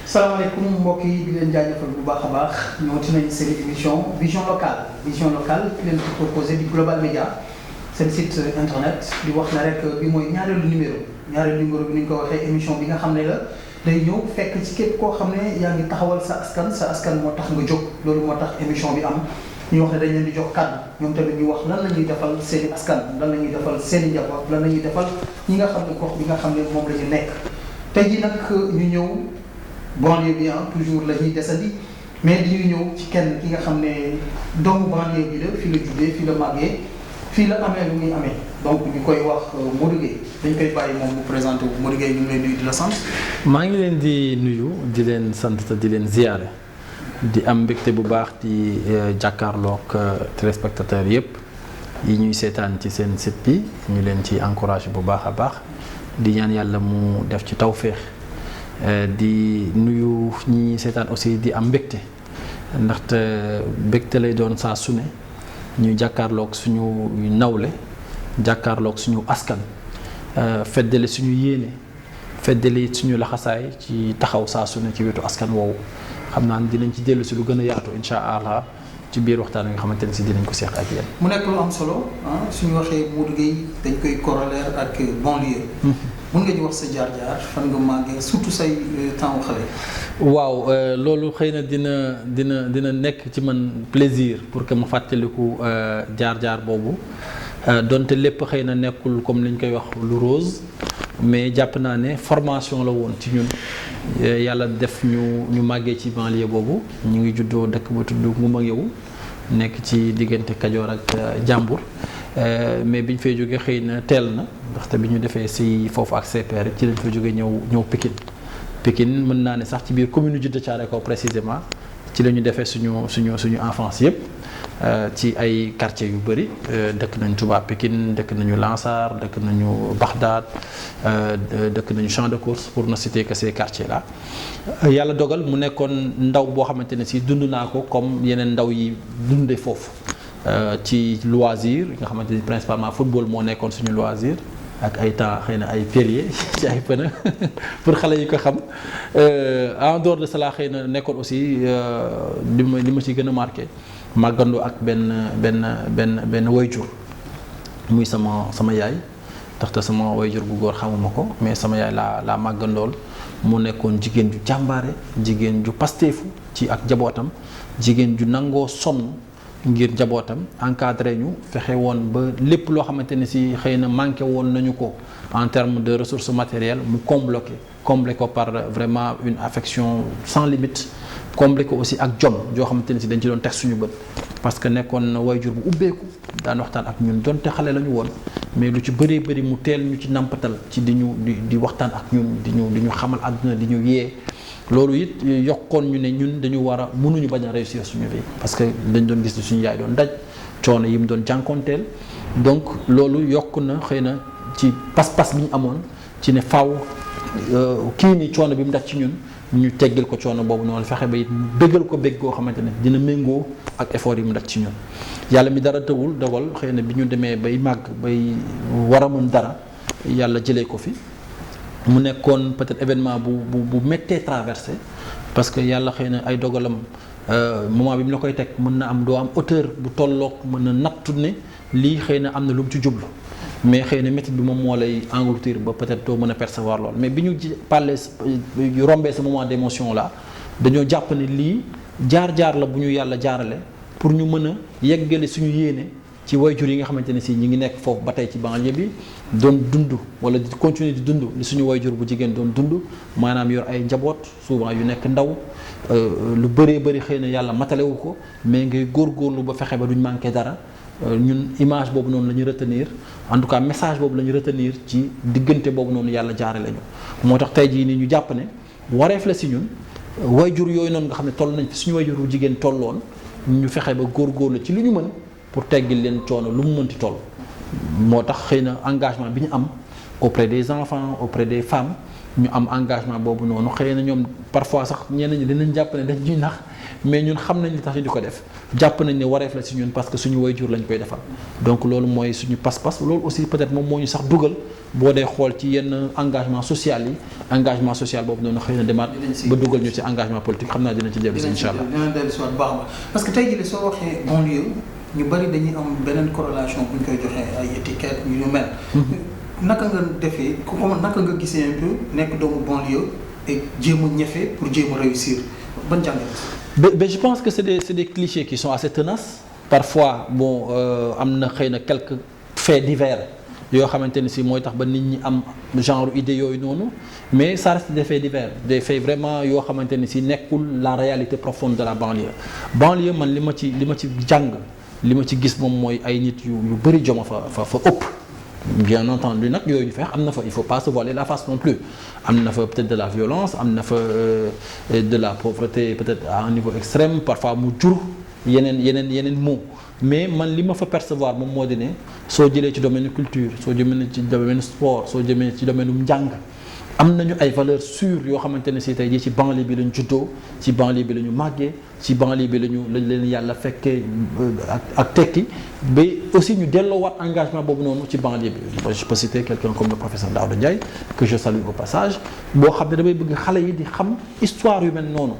salaamaaleykum mbokk yi di leen jaajëfal bu baax a baax ñëwati nañu seen émission vision locale ki leen ko proposé di Global Média seen site internet di wax na rek bi mooy ñaareelu numéro bi ni ñu ko waxee émission bi nga xam ne la day ñëw fekk ci képp koo xam ne yaa ngi taxawal sa askan moo tax nga jóg loolu moo tax émission bi am ñu wax ne dañ leen di jox kàddu ñoom tamit ñu wax lan la ñuy defal seen i askan lan la ñuy defal seen i njaboot lan la ñuy defal ñi nga xam ne gox bi nga xam ne moom la ñu nekk tey jii nag ñu ñëw banlieue bi toujours la ñuy desandi mais dañuy ñëw ci kenn ki nga xam ne doomu banlieue bi la fii la juddee fii la màggee fii la amee lu muy amee donc ñu koy wax Modou Gueye dañ koy bàyyi moom mu présenté wu Modou Gueye ñu ngi leen nuyu di la sant. maa ngi leen di nuyu di leen sant te di leen ziyaare di am mbégte bu baax di jàkkaarloog téléspectateurs yëpp yi ñuy seetaan ci seen site bi ñu leen ci encouragé bu baax a baax di ñaan yàlla mu def ci tawféex. di nuyu ñi seetaan aussi di am mbégte ndaxte mbégte lay doon saa su ne ñu jàkkaarloog suñu nawle jàkkaarloog suñu askan feddali suñu yéene feddali suñu laxasaay ci taxaw saa su ne ci wetu askan woowu xam naa ne dinañ ci dellu si lu gën a yaatu incha allah ci biir waxtaan wi nga xamante ne si dinañ ko seex ak yéen. mu nekk lu am solo suñu waxee Modou Gueye dañ koy corollaire ak banlieue. mën nga ñu wax sa jaar-jaar fan nga màggee surtout say temps xale. waaw loolu xëy na dina nekk ci man plaisir pour que ma fàttaliku jaar-jaar boobu donte lépp xëy na nekkul comme li ñu koy wax lu rose mais jàpp naa ne formation la woon ci ñun yàlla def ñu màggee ci banlieue boobu ñu ngi juddoo dëkk ba tudd Nguma Ngewu nekk ci diggante Kajoor ak Jàmbur. mais bi ñu fay jógee xëy na teel na ndaxte bi ñu defee si foofu ak CPR ci lañ fa jógee ñëw Pikine mën naa ne sax ci biir commune Djiddah Thiaroye Kaw précisément ci la ñu defee suñu enfance yëpp ci ay quartiers yu bëri dëkk nañu Touba Pikine dëkk nañu Lansar dëkk nañu Bagdad dëkk nañu Champ de Course pour ne citer que ces quartiers là yàlla dogal mu nekkoon ndaw boo xamante ne si dund naa ko comme yeneen ndaw yi dundee foofu. ci loisir nga xamante ni principalement football moo nekkoon suñu loisir ak ay temps xëy na ay périer ci ay pneu pour xale yi ko xam en dehors de cela xëy na nekkoon aussi li ma ci gën a marqué màggandoo ak benn wayjur muy sama yaay ndaxte sama wayjur bu góor xamuma ko mais sama yaay laa màggandool mu nekkoon jigéen ju jàmbaare jigéen ju pasteefu ci ak njabootam jigéen ju nangoo sonn ngir njabootam encadré ñu fexe woon ba lépp loo xamante ne si xëy na manqué woon nañu ko en termes de ressources matérielles mu comblé ko par vraiment une affection sans limite comblé ko aussi ak jom joo xamante ne si dañ ci doon teg suñu bët parce que nekkoon na wayjur bu ubbeeku daan waxtaan ak ñun donte xale la ñu woon mais lu ci bëree bëri mu teel ñu ci nampatal ci di waxtaan ak ñun di ñu xamal àdduna di ñu yee loolu it yokkoon ñu ne ñun dañu war a mënuñu bañ a réussir suñu vie parce que dañ doon gis ni suñu yaay doon daj coono yi mu doon jànkoonteel donc loolu yokk na xëy na ci pas-pas bi ñu amoon ci ne faaw kii ni coono bi mu daj ci ñun ñu teggil ko coono boobu noonu fexe ba it bëggal ko bëgg goo xamante ne dina méngoo ak effort yi mu daj ci ñun yàlla mi dara tëwul dogal xëy na bi ñu demee bay màgg bay war a mën dara yàlla jëlee ko fi mu nekkoon peut-être événement bu méttee traversé parce que yàlla xëy na ay dogalam moment bi mu la koy teg mën na am doo am hauteur bu tolloog mën na nattu ne lii xëy na am na lu mu ci jublu mais xëy na métti bi moom moo lay engloutir ba peut-être doo mën a percevoir lool mais bi ñu rombee ce moment d'émotion là dañoo jàpp ne lii jaar-jaar la bu ñu yàlla jaarale pour ñu mën a yeggale suñu yéene ci wayjur yi nga xamante ne si ñi ngi nekk foofu ba tey ci banlieue bi doon dund wala di continuer di dund li suñu wayjur bu jigéen doon dund maanaam yor ay njaboot souvent yu nekk ndaw lu bëree bëri xëy na yàlla matalewu ko mais ngay góorgóorlu ba fexe ba duñ manqué dara ñun image boobu noonu la ñu retenir en tout cas message boobu la ñu retenir ci diggante boobu noonu yàlla jaare lañu moo tax tey jii nii ñu jàpp ne wareef la si ñun wayjur yooyu noonu nga xam ne toll nañ fi suñu wayjur bu jigéen tolloon ñu fexe ba góorgóorlu ci lu ñu mën pour teggil leen coono lu mu mënti toll moo tax xëy na engagement bi ñu am auprès des enfants auprès des femmes ñu am engagement boobu noonu xëy na ñoom parfois sax ñenn ñi dinañ jàpp ne dañ ñuy nax mais ñun xam nañ li tax ñu di ko def jàpp nañ ne wareef la si ñun parce que suñu waajur lañ koy defal donc loolu mooy suñu pas-pas loolu aussi peut-être moom moo ñu sax dugal boo dee xool ci yenn engagement social yi engagement social boobu noonu xëy na demaat ba dugal ñu ci engagement politique xam naa dina ci dellu si incha allah dina dellu si waat bu baax a baax parce que tey jii soo waxee banlieue ñu bari dañuy am beneen corrélation bu ñu koy joxee ay étiquette ñu mel naka nga defee naka nga gisee un peu nekk doomu banlieue et jéem a ñefe pour jéem a réussir ban jàngat. mais je pense que c'est des clichés qui sont assez tenaces parfois bon am na xëy na quelques faits divers yoo xamante ni si mooy tax ba nit ñi am genre idée yooyu noonu mais ça reste des faits divers des faits vraiment yoo xamante ni si nekkul la réalité profonde de la banlieue man li ma ci jàng li ma ci gis moom mooy ay nit yu bëri joma fa ëpp. Bien entendu nag yooyu ñu feex am na fa il faut pas se voiler la face non plus am na fa peut-être de la violence am na fa de la pauvreté peut-être à un niveau extrême parfois mu jur yeneen mots mais man li ma fa percevoir moom moo di ne soo jëlee ci domaine culture soo jëmee ci domaine sport soo jëmee ci domaine njàng am nañu ay valeurs sûres yoo xamante ne si tey jii ci banlieue bi lañu juddoo ci banlieue bi la ñu màggee ci banlieue bi lañ leen yàlla fekkee ak tekki ba aussi ñu delloowaat engagement boobu noonu ci banlieue bi je peux citer quelqu'un comme le professeur Daouda Ndiaye que je salue au passage boo xam ne damay bëgg xale yi di xam histoire yu mel noonu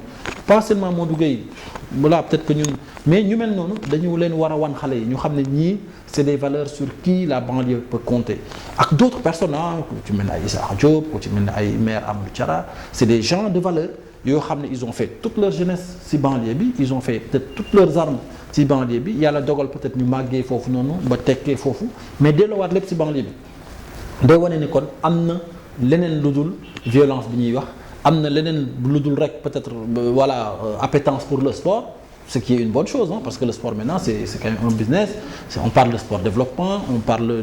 pas seulement Modou Gueye voilà peut-être que ñun mais ñu mel noonu dañu leen war a wan xale yi ñu xam ne ñii c'est des valeurs sur qui la banlieue peut compter ak d'autres personnes ku ci mel ne ay Issa Diop ku ci mel ne ay maire Amadou Thiara c'est des gens de valeur yoo xam ne ils ont fait toute leur jeunesse ci banlieue bi ils ont fait peut-être toutes leurs armes ci banlieue bi yàlla dogal peut-être ñu màggee foofu noonu ba tekkee foofu mais delloowaat lépp ci banlieue bi day wane ni kon am na leneen lu dul violence bi ñuy wax am na leneen lu dul rek peut-être voilà appétence pour le sport ce qui est une bonne chose hein, parce que le sport maintenant c'est quand même un business on parle de sport développement on parle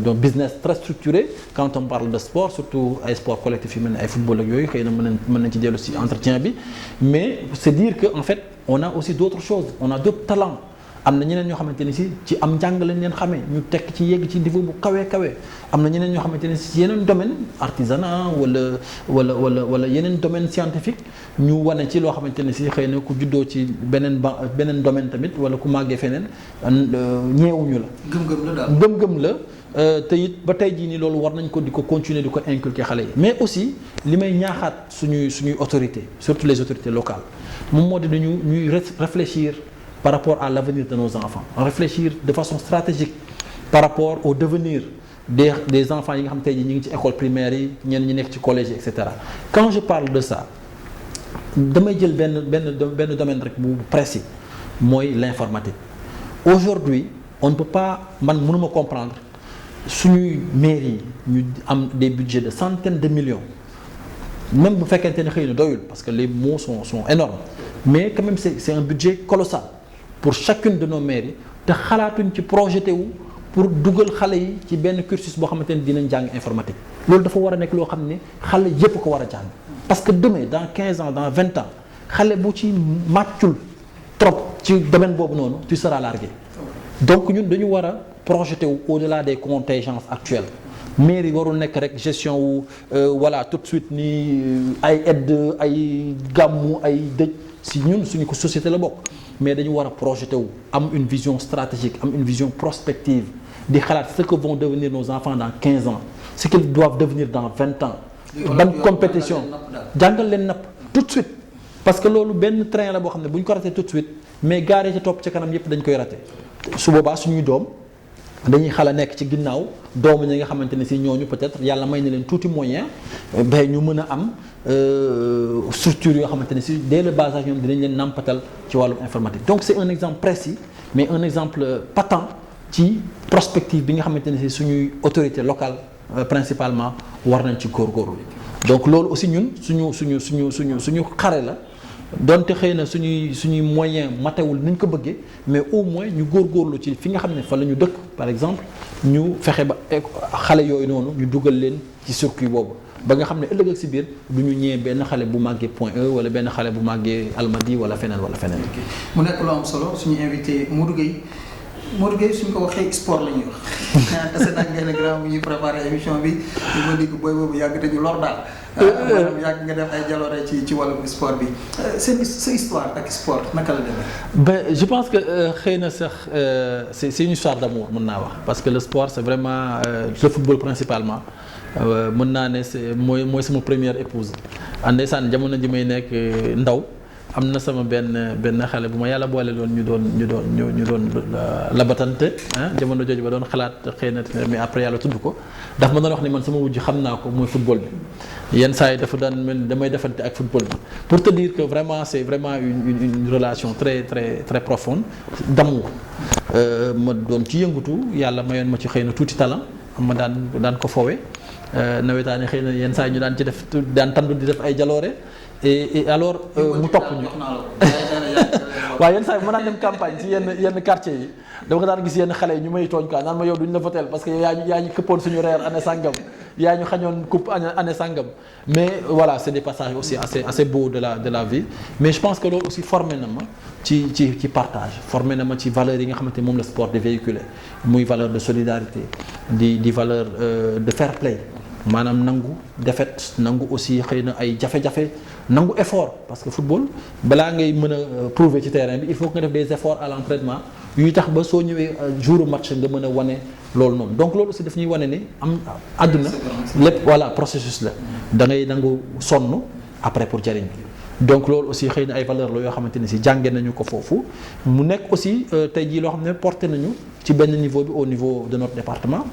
d'un business très structuré quand on parle de sport surtout ay sport collectif yu mel ne ay football ak yooyu xëy na mën nañ ci dellu ci entretien bi mais c'est dire que en fait on a aussi d'autres choses on a d'autres talents am na ñeneen ñoo xamante ni si ci am njàng lañ leen xamee ñu tekk ci yegg ci niveau bu kawee am na ñeneen ñoo xamante ni si ci yeneen domaine artisanat wala yeneen domaine scientifique ñu wane ci loo xamante ne si xëy na ku juddoo ci beneen domaine tamit wala ku màggee feneen ñeewuñu la gëm-gëm la te it ba tey jii nii loolu war nañ ko di ko continuer di ko inculquer xale yi mais aussi li may ñaaxaat suñuy autorités surtout les autorités locales moom moo di ñuy réfléchir par rapport à l'avenir de nos enfants réfléchir de façon stratégique par rapport au devenir des enfants yi nga xam tey jii ñu ngi ci école primaire yi ñenn ñi nekk ci collège yi et cetera quand je parle de ça damay jël benn domaine rek bu précis mooy l'informatique aujourd'hui on ne peut pas man mënuma comprendre suñuy mairie yi ñu am des budgets de centaines de millions même bu fekkente ne xëy na doyul parce que les mots sont énormes mais quand même c'est un budget colossal pour chacune de nos mairies te xalaatuñ ci projeté wu pour dugal xale yi ci benn cursus boo xamante ne dinañ jàng informatique loolu dafa war a nekk loo xam ne xale yépp ko war a jàng parce que demain dans 15 ans dans 20 ans xale bu ci màccul trop ci domaine boobu noonu tu seras largué donc ñun dañu war a projeté wu au-delà des contingences actuelles mairie warul nekk rek gestion wu voilà tout de suite ni ay aide ay gàmmu ay dëj si ñun suñu ko société la bokk mais dañu war a projeté wu am une vision stratégique am une vision prospective di xalaat ce que vont devenir nos enfants dans 15 ans ce qu'ils doivent devenir dans 20 ans ban compétition jàngal leen napp tout de suite parce que loolu benn train la boo xam ne bu ñu ko raté tout de suite mais gaare ci topp ci kanam yépp dañ koy raté su boobaa suñuy doom dañuy xala nekk ci ginnaaw doomu ñi nga xamante ne si ñooñu peut-être yàlla may na leen tuuti moyen ba ñu mën a am structure yoo xamante ne si dès le bas âge ñoom dinañ leen nampatal ci wàllum informatique donc c'est un exemple précis mais un exemple patent ci prospective bi nga xamante ne si suñuy autorité locale principalement war nañ ci góorgóorlu donc loolu aussi ñun suñu xare la donte xëy na suñuy moyen matewul ni ñu ko bëggee mais au moins ñu góorgóorlu ci fi nga xam ne fa la ñu dëkk par exemple ñu fexe ba xale yooyu noonu ñu dugal leen ci circuit boobu ba nga xam ne ëllëg ak si biir du ñu ñëwee benn xale bu màggee Point E wala benn xale bu màggee Almadies wala feneen. mu nekk lu am solo suñu invité Modou Gueye suñ ko waxee sport la ñuy wax. tase nañ benn grand bu ñuy préparé émission bi ñu ma dégg booy boobu yàgg te ñu lor daal maanaam yàgg nga def ay jaloore ci wàllum sport bi sa histoire ak sport naka la demee. Ben je pense que xëy na sax c'est une histoire d'amour mën naa wax parce que le sport c'est vraiment le football principalement mën naa ne c'est mooy sama première épouse ndeysaan jamono ji may nekk ndaw. am na sama benn xale bu ma yàlla boole loon ñu doon labatante jamono jooju ba doon xalaat xëy na mais après yàlla tudd ko daf ma doon wax ni man sama wujj xam naa ko mooy football bi yenn saa yi dafa daan mel damay defante ak football bi pour te dire que vraiment c'est vraiment une relation très très très profonde d'amour ma doon ci yëngutu yàlla mayoon ma ci xëy na tuuti talent ma daan ko fowe nawetaani xëy na yenn saa yi ñu daan ci def daan tandu di def ay jaloore et alors mu topp ñu waaw yenn saa yi mën naa dem campagne ci yenn quartier yi dama ko daan gis yenn xale yi ñu may tooñ quoi naan ma yow duñ la votel parce que yaa ñu këppoon suñu reer année sangam yaa ñu xañoon coupe année sangam mais voilà c'est des passages aussi assez beaux de la vie mais je pense que loolu aussi formé na ma ci partage formé na ma ci valeurs yi nga xamante moom la sport di véhiculer muy valeur de solidarité di valeur de fair play maanaam nangu défaite nangu aussi xëy na ay jafe-jafe nangu effort parce que football balaa ngay mën a prouver ci terrain bi il faut que nga def des efforts à l'entraînement yuy tax ba soo ñëwee jour match nga mën a wane loolu noonu donc loolu aussi daf ñuy wane ni am àdduna lépp voilà processus la da ngay nangu sonn après pour jëriñ donc loolu aussi xëy na ay valeurs la yoo xamante ne si jànge nañu ko foofu mu nekk aussi tey jii loo xam ne porté nañu ci benn niveau bi au niveau de notre département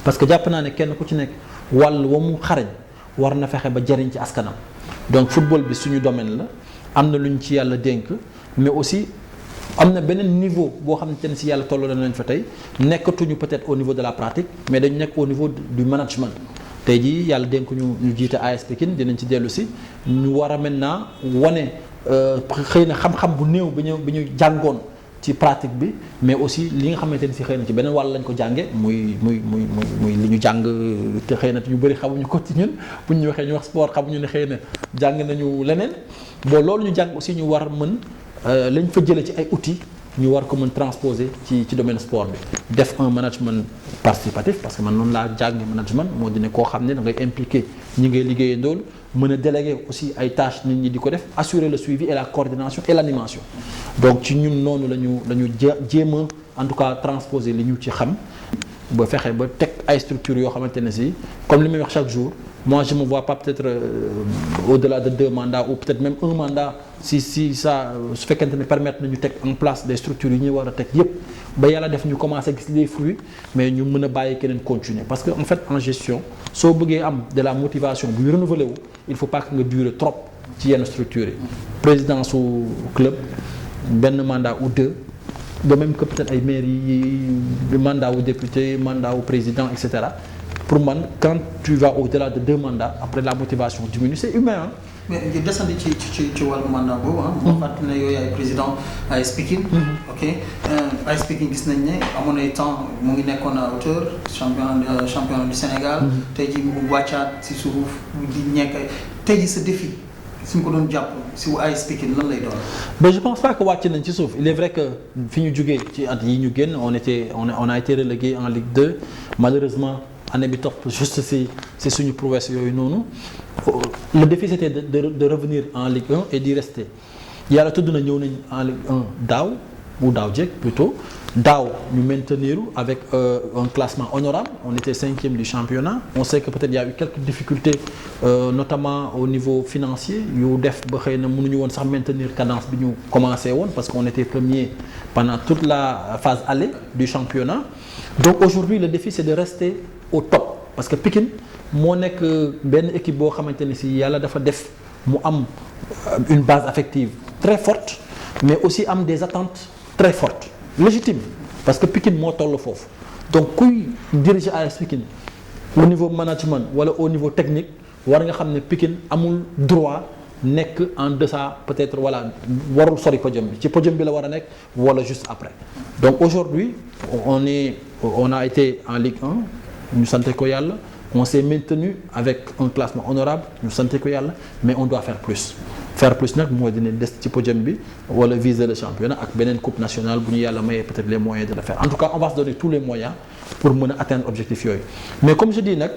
parce que jàpp naa ne kenn ku ci nekk wàll wa mu xarañ war na fexe ba jëriñ ci askanam donc football bi suñu domaine la am na lu ñu ci yàlla dénk mais aussi am na beneen niveau boo xamante ne si yàlla tolloo nañ fa tey nekkatuñu peut-être au niveau de la pratique mais dañu nekk au niveau du management tey jii yàlla dénk ñu jiite AS Pikine dinañ ci dellu si ñu war a maintenant wane xëy na xam-xam bu néew bi ñu jàngoon ci pratique bi mais aussi li nga xamante ni si xëy na ci beneen wàll lañ ko jànge muy li ñu jàng te xëy na ñu bëri xamuñu ko ci ñun bu ñu waxee ñu wax sport xamuñu ne xëy na jàng nañu leneen bon loolu ñu jàng aussi ñu war mën lañ fa jëlee ci ay outils ñu war ko mën transposer ci domaine sport bi def un management participatif parce que man noonu laa jàng management moo di ne koo xam ne da ngay impliqué ñi ngay liggéeyee ndool mën a déléguer aussi ay tâches nit ñi di ko def assurer le suivi et la coordination et l'animation donc ci ñun noonu la ñu jéem a en tout cas transposer li ñu ci xam ba fexe ba teg ay structures yoo xamante ne si comme li may wax chaque jour moi je me vois pas peut-être au-delà de 2 mandats ou peut-être même 1 mandat si ça su fekkente ne permettre nañu teg en place des structures yi ñuy war a teg yépp ba yàlla def ñu commencer gis les fruits mais ñu mën a bàyyi keneen continuer parce que en fait en gestion soo bëggee am de la motivation buy renouveler wu il faut pas que nga durer trop ci yenn structures yi présidence su club benn mandat ou 2 de même que peut-être ay maires yi mandat wu député mandat wu président et cetera pour man quand tu vas au-delà de 2 mandats après la motivation diminue c'est humain hein. mais ñu desandi ci wàllu mandat boobu ah. moo fàttali ne yooyu ay président AS Pikine. ok AS Pikine gis nañ ne amoon ay temps mu ngi nekkoon à hauteur champion du Sénégal. tey jii mu wàccaat si suuf di nekk tey jii sa défi suñ ko doon jàpp si AS Pikine lan lay doon. mais je pense pas que wàcc nañ ci suuf il est vrai que fi ñu jógee ci at yi ñu génn on a été relégué en Ligue 2 malheureusement. année bi topp juste c'est suñu prouesse yooyu noonu le défi c'était de revenir en Ligue 1 et d'y rester yàlla tudd na ñëw nañ en Ligue 1 daaw ou daaw jéeg plutôt daaw ñu maintenir avec un classement honorable on était 5e du championnat on sait que peut-être il y a eu quelques difficultés notamment au niveau financier yu def ba xëy na mënuñu woon sax maintenir cadence bi ñu commencé woon parce qu'on était premier pendant toute la phase aller du championnat donc aujourd'hui le défi c'est de rester au top parce que Pikine moo nekk benn équipe boo xamante ne si yàlla dafa def mu am une base affective très forte mais aussi am des attentes très fortes légitimes parce que Pikine moo toll foofu donc kuy diriger AS Pikine au niveau management wala au niveau technique war nga xam ne Pikine amul droit nekk en deçà peut-être voilà warul sori podium bi ci podium bi la war a nekk wala juste après donc aujourd'hui on a été en Ligue 1 ñu sante ko yàlla on s'est maintenu avec un classement honorable ñu sante ko yàlla mais on doit faire plus nag moo dina des ci podium bi wala viser le championnat ak beneen coupe nationale bu ñu yàlla mayee peut-être les moyens de le faire en tout cas on va se donner tous les moyens pour mën a atteindre objectif yooyu mais comme je dis nag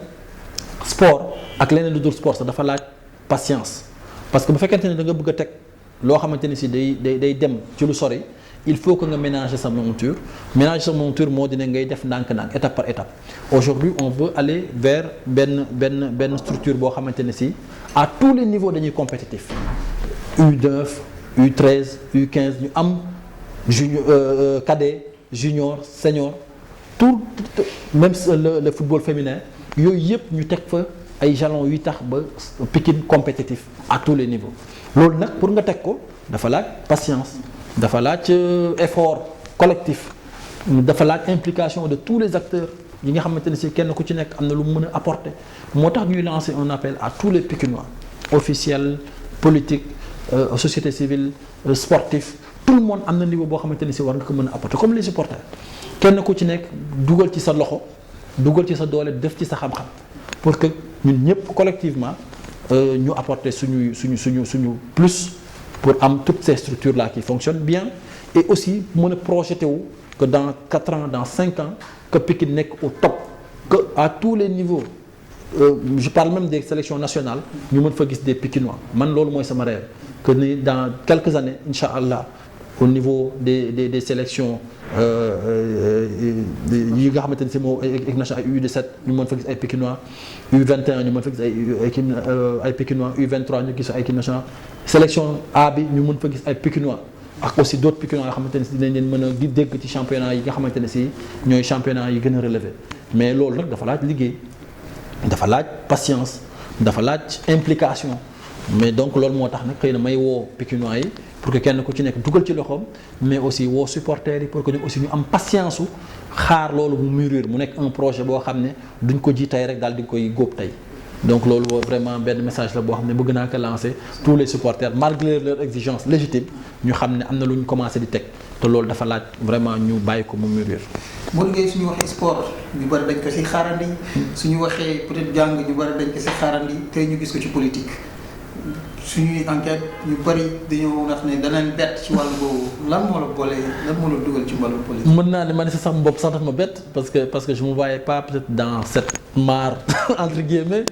sport ak leneen lu dul sport sax dafa laaj patience parce que bu fekkente ne da nga bëgg a teg loo xamante ni si day dem ci lu sori il faut que nga ménager sa monture moo dina ngay def ndànk-ndànk étape par étape aujourd'hui on veut aller vers benn structure boo xamante ne si à tous les niveaux dañuy compétitif U9 U13 U15 ñu am junior cadet junior senior tout même le football féminin yooyu yëpp ñu teg fa ay jalons yuy tax ba Pikine compétitif à tous les niveaux loolu nag pour nga teg ko dafa laaj patience dafa laaj effort collectif dafa laaj implication de tous les acteurs yi nga xamante ne si kenn ku ci nekk am na lu mu mën a apporter moo tax ñuy lancer un appel à tous les Pikinois officiels politiques société civile sportif tout le monde am na niveau boo xamante ne si war nga ko mën a apporter comme les supporters kenn ku ci nekk dugal ci sa loxo dugal ci sa doole def ci sa xam-xam pour que ñun ñëpp collectivement ñu apporter suñu plus pour am toutes ces structures là qui fonctionnent bien et aussi mën a projeté wu que dans 4 ans dans 5 ans que Pikine nekk au top que à tous les niveaux je parle même des sélections nationales ñu mën fa gis des Pikinois man loolu mooy sama rêve que ni dans quelques années incha allah au niveau des sélections yi nga xamante ne si moo équipe nationale U17 ñu mën fa gis ay Pikinois U21 ñu mën fa gis ay Pikinois U23 ñu gis ay équipe nationale sélection A bi ñu mën fa gis ay Pikinois ak aussi d'autres Pikinois yoo xamante ne si dinañ leen mën a dégg ci championnat yi nga xamante ne si ñooy championnat yi gën a relevé mais loolu nag dafa laaj liggéey dafa laaj patience dafa laaj implication mais donc loolu moo tax nag xëy na may woo Pikinois yi pour que kenn ku ci nekk dugal ci loxoom mais aussi woo supporters yi pour que ñu aussi ñu am patience su xaar loolu mu mûrir mu nekk un projet boo xam ne duñ ko ji tey rek daal di koy góob tey donc loolu vraiment benn message la boo xam ne bëgg naa ko lancer tous les supporters malgré leur exigence légitime ñu xam ne am na lu ñu commencé di teg te loolu dafa laaj vraiment ñu bàyyi ko mu mûrir. Modou Gueye suñu waxee sport ñu bari dañ ko ci xaarandi suñu waxee peut-être jàng ñu bari dañ ko ci xaarandi tey ñu gis ko ci politique. suñuy enquête ñu bëri dañoo wax ne danañ bett ci wàllu boobu lan moo la boole lan moo la dugal ci wàllu politique. mën naa ne man si sama bopp sax daf ma bett parce que je me voyais pas peut-être dans cette mare entre guillemets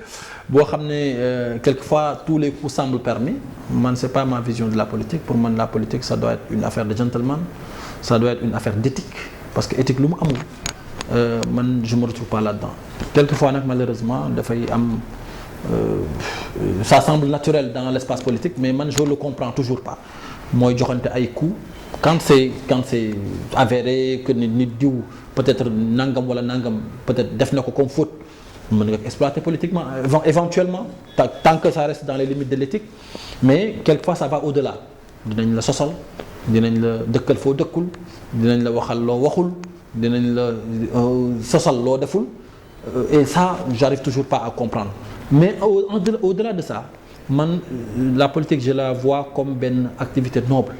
boo xam ne quelquefois tous les coups semblent permis man c'est pas ma vision de la politique pour man la politique ça doit être une affaire de gentleman ça doit être une affaire d'éthique parce que éthique lu mu amul man je me retrouve pas là-dedans quelquefois nag malheureusement dafay am. Ça semble naturel dans l'espace politique mais man je le comprends toujours pas mooy joxante ay coups quand c'est avéré que nit diw peut-être nangam wala nangam peut-être def na ko comme faute mën nga exploiter politiquement éventuellement tant que ça reste dans les limites de l'éthique mais quelquefois ça va au-delà dinañ la sosal dinañ la dëkkal foo dëkkul dinañ la waxal loo waxul dinañ la sosal loo deful et ça j'arrive toujours pas à comprendre mais au-delà de ça man la politique je la vois comme benn activité noble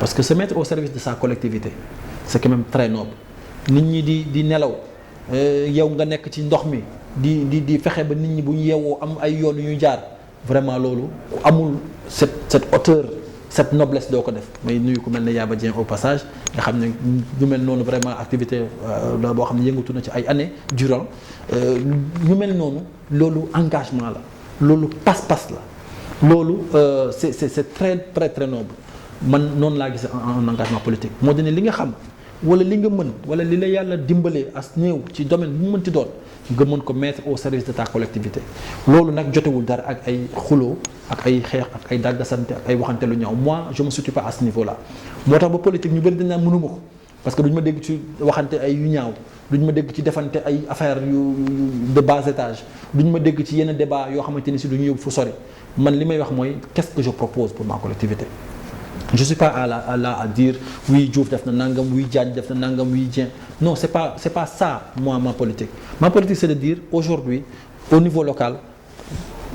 parce que se mettre au service de sa collectivité c'est quand même très noble nit ñi di nelaw yow nga nekk ci ndox mi di fexe ba nit ñi bu ñu yeewoo am ay yoon yu ñu jaar vraiment loolu amul cette hauteur cette noblesse doo ko def may nuyu ku mel ne Yaba Dieng au passage nga xam ne ñu mel noonu vraiment activité la boo xam ne yëngatu na ci ay années durant ñu mel noonu loolu engagement la loolu pas-pas la loolu c'est très très très noble man noonu laa gisee un engagement politique moo di ne li nga xam wala li nga mën wala li la yàlla dimbalee as néew ci domaine bu mu mënti doon nga mën ko mettre au service de ta collectivité loolu nag jotewul dara ak ay xuloo ak ay xeex ak ay dàggasante ak ay waxante lu ñaaw moi je me situe pas à ce niveau là moo tax ba politique ñu bëri dañ naan mënuma ko parce que duñu ma dégg ci waxante ay yu ñaaw duñu ma dégg ci defante ay affaires yu de bas étage duñu ma dégg ci yenn débat yoo xamante ni si duñu yóbbu fu sori man li may wax mooy qu'est-ce que je propose pour ma collectivité je suis pas là à dire oui Diouf def na nangam oui Diagne def na nangam oui Dieng non c'est pas ça moi ma politique c'est de dire aujourd'hui au niveau local